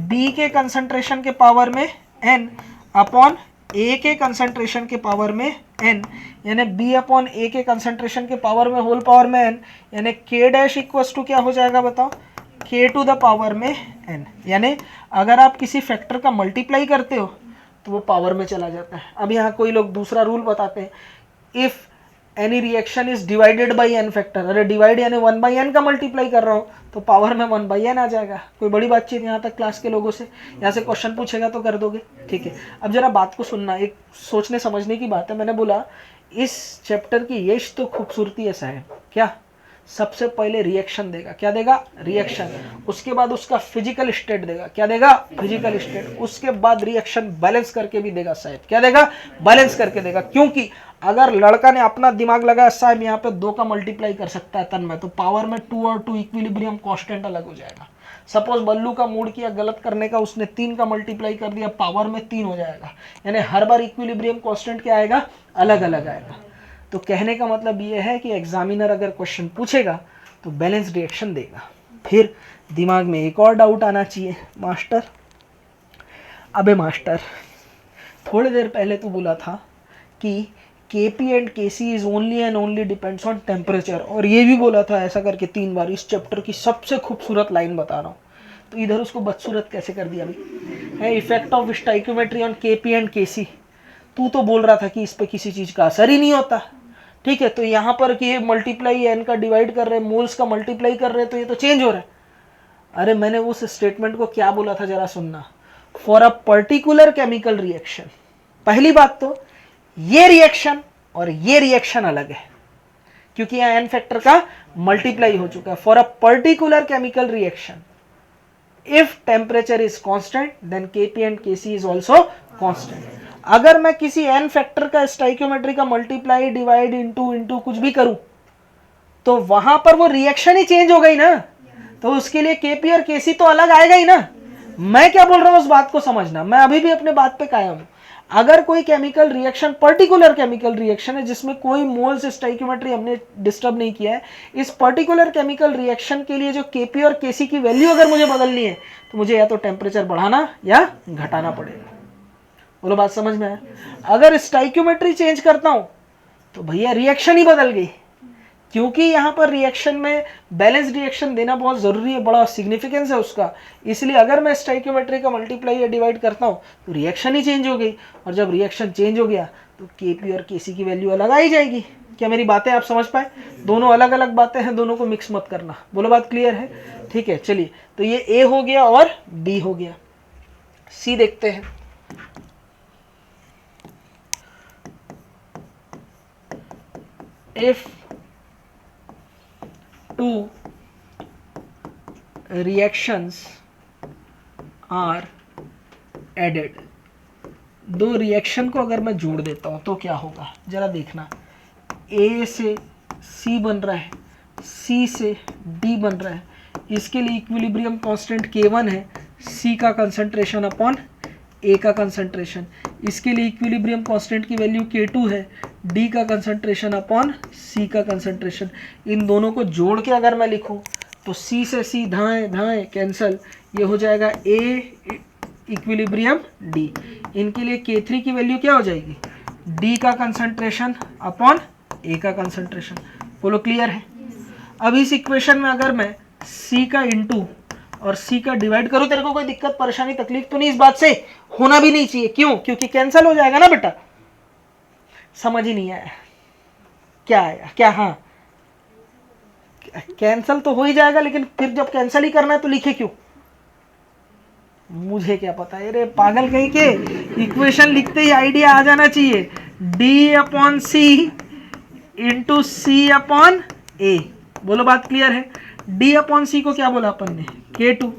बी के कंसंट्रेशन के पावर में n अपॉन ए के कंसंट्रेशन के पावर में n, यानी b अपॉन ए के कंसंट्रेशन के पावर में होल पावर में n, यानी के डैश इक्वल्स टू क्या हो जाएगा बताओ? k टू द पावर में n। यानी अगर आप किसी फैक्टर का मल्टीप्लाई करते हो तो वो पावर में चला जाता है। अब यहाँ कोई लोग दूसरा रूल बताते हैं, if any reaction is divided by n factor. अरे डिवाइड यानी 1/n का मल्टीप्लाई कर रहा हूँ तो पावर में 1/n आ जाएगा। कोई बड़ी बातचीत यहाँ तक क्लास के लोगों से? यहाँ से क्वेश्चन पूछेगा तो कर दोगे, ठीक है। अब जरा बात को सुनना, एक सोचने समझने की बात है। मैंने बोला इस चैप्टर की यश तो खूबसूरती ऐसा है, क्या सबसे पहले रिएक्शन देगा। क्या देगा? रिएक्शन। उसके बाद उसका फिजिकल स्टेट देगा। क्या देगा? Physical state. उसके बाद रिएक्शन बैलेंस करके भी देगा साहब। क्या देगा? बैलेंस करके देगा। क्योंकि अगर लड़का ने अपना दिमाग लगाया साहब यहाँ पे 2 का मल्टीप्लाई कर सकता है तन में, तो पावर में 2 और 2 इक्विलिब्रियम कांस्टेंट अलग हो जाएगा। सपोज बल्लू का मूड किया गलत करने का, उसने 3 का मल्टीप्लाई कर दिया, पावर में 3 हो जाएगा। यानी हर बार इक्विलिब्रियम कांस्टेंट क्या आएगा? अलग अलग आएगा। तो कहने का मतलब ये है कि एग्जामिनर अगर क्वेश्चन पूछेगा तो बैलेंस रिएक्शन देगा। फिर दिमाग में एक और डाउट आना चाहिए, मास्टर अबे मास्टर थोड़ी देर पहले तू बोला था कि Kp and Kc is only and only depends on temperature, और ये भी बोला था ऐसा करके 3 बार। इस चैप्टर की सबसे खूबसूरत लाइन बता रहा हूँ, तो इधर उसको बदसूरत कैसे कर दिया भाई? है effect of stoichiometry on Kp and Kc। तू तो बोल रहा था कि इस पे किसी चीज का असर ही नहीं होता, ठीक है। तो यहाँ पर कि ये मल्टीप्लाई एन का डिवाइड कर रहे हैं, मोल्स का मल्टीप्लाई कर रहे हैं, तो ये तो चेंज हो रहा है। अरे मैंने उस स्टेटमेंट को क्या बोला था जरा सुनना। For a particular chemical reaction, पहली बात तो ये रिएक्शन और ये रिएक्शन अलग है क्योंकि यहाँ एन फैक्टर का मल्टीप्लाई हो चुका है। For a particular chemical reaction if temperature is constant then Kp and Kc is also constant. अगर मैं किसी n फैक्टर का स्टाइक्योमेट्री का मल्टीप्लाई डिवाइड इनटू कुछ भी करूं तो वहां पर वो रिएक्शन ही चेंज हो गई ना, तो उसके लिए Kp और Kc तो अलग आएगा ही ना। मैं क्या बोल रहा हूं उस बात को समझना, मैं अभी भी अपने बात पे कायम हूं। अगर कोई chemical reaction particular chemical reaction है जिसमें कोई मोल्स स्टाइक्योमेट्री हमने डिस्टर्ब नहीं किया है, इस पर्टिकुलर केमिकल रिएक्शन के लिए जो Kp और Kc की वैल्यू अगर मुझे बदलनी है तो मुझे या तो टेम्परेचर बढ़ाना या घटाना पड़ेगा। बोलो बात समझ में आया? अगर स्टाइक्योमेट्री चेंज करता हूं तो भैया रिएक्शन ही बदल गई, क्योंकि यहां पर रिएक्शन में बैलेंस रिएक्शन देना बहुत जरूरी है, बड़ा सिग्निफिकेंस है उसका। इसलिए अगर मैं स्टाइक्योमेट्री का मल्टीप्लाई या डिवाइड करता हूं तो रिएक्शन ही चेंज हो गई, और जब रिएक्शन चेंज हो गया तो Kp और Kc की वैल्यू अलग आई जाएगी। क्या मेरी बातें आप समझ पाए? दोनों अलग अलग बातें हैं, दोनों को मिक्स मत करना। बोलो बात क्लियर है? ठीक है, चलिए तो ये A हो गया और B हो गया। C देखते हैं। If two reactions are added, दो रिएक्शन को अगर मैं जोड़ देता हूं तो क्या होगा, जरा देखना। ए से सी बन रहा है, सी से डी बन रहा है, इसके लिए इक्विलिब्रियम कांस्टेंट K1 है, सी का कंसंट्रेशन अपॉन ए का कंसंट्रेशन, इसके लिए इक्विलिब्रियम कांस्टेंट की वैल्यू K2 है, डी का कंसंट्रेशन अपॉन सी का कंसंट्रेशन। इन दोनों को जोड़ के अगर मैं लिखूं तो सी से सी धाएं धाएं कैंसल, ये हो जाएगा ए इक्विलिब्रियम डी। इनके लिए K3 की वैल्यू क्या हो जाएगी, डी का कंसंट्रेशन अपॉन ए का कंसंट्रेशन। बोलो क्लियर है। अब इस इक्वेशन में अगर मैं C का इंटू और C का डिवाइड करूं, तेरे को कोई दिक्कत परेशानी तकलीफ तो नहीं, इस बात से होना भी नहीं चाहिए। क्यों? क्योंकि कैंसिल हो जाएगा ना बेटा। समझ ही नहीं आया क्या आया क्या? हाँ कैंसिल तो हो ही जाएगा, लेकिन फिर जब कैंसिल ही करना है तो लिखे क्यों? मुझे क्या पता है रे पागल कहीं के। इक्वेशन लिखते ही आइडिया आ जाना चाहिए। डी अपॉन सी इंटू सी अपॉन ए। बोलो बात क्लियर है। डी अपॉन सी को क्या बोला अपन ने, K2।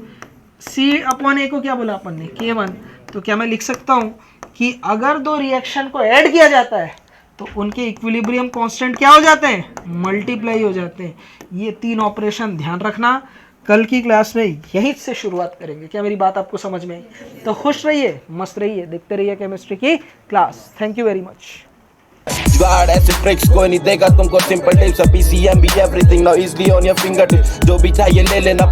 सी अपॉन ए को क्या बोला अपन ने, K1। तो क्या मैं लिख सकता हूं कि अगर दो रिएक्शन को ऐड किया जाता है तो उनके इक्विलिब्रियम कांस्टेंट क्या हो जाते हैं, मल्टीप्लाई हो जाते हैं। ये तीन ऑपरेशन ध्यान रखना, कल की क्लास में यहीं से शुरुआत करेंगे। क्या मेरी बात आपको समझ में आई? तो खुश रहिए, मस्त रहिए, देखते रहिए केमिस्ट्री की class. Thank you very much. जुगाड़ ऐसे ट्रिक्स कोई नहीं देगा तुमको, सिंपल टिप्स, PCM भी everything now easily on your finger tips, जो भी चाहिए ले लेना।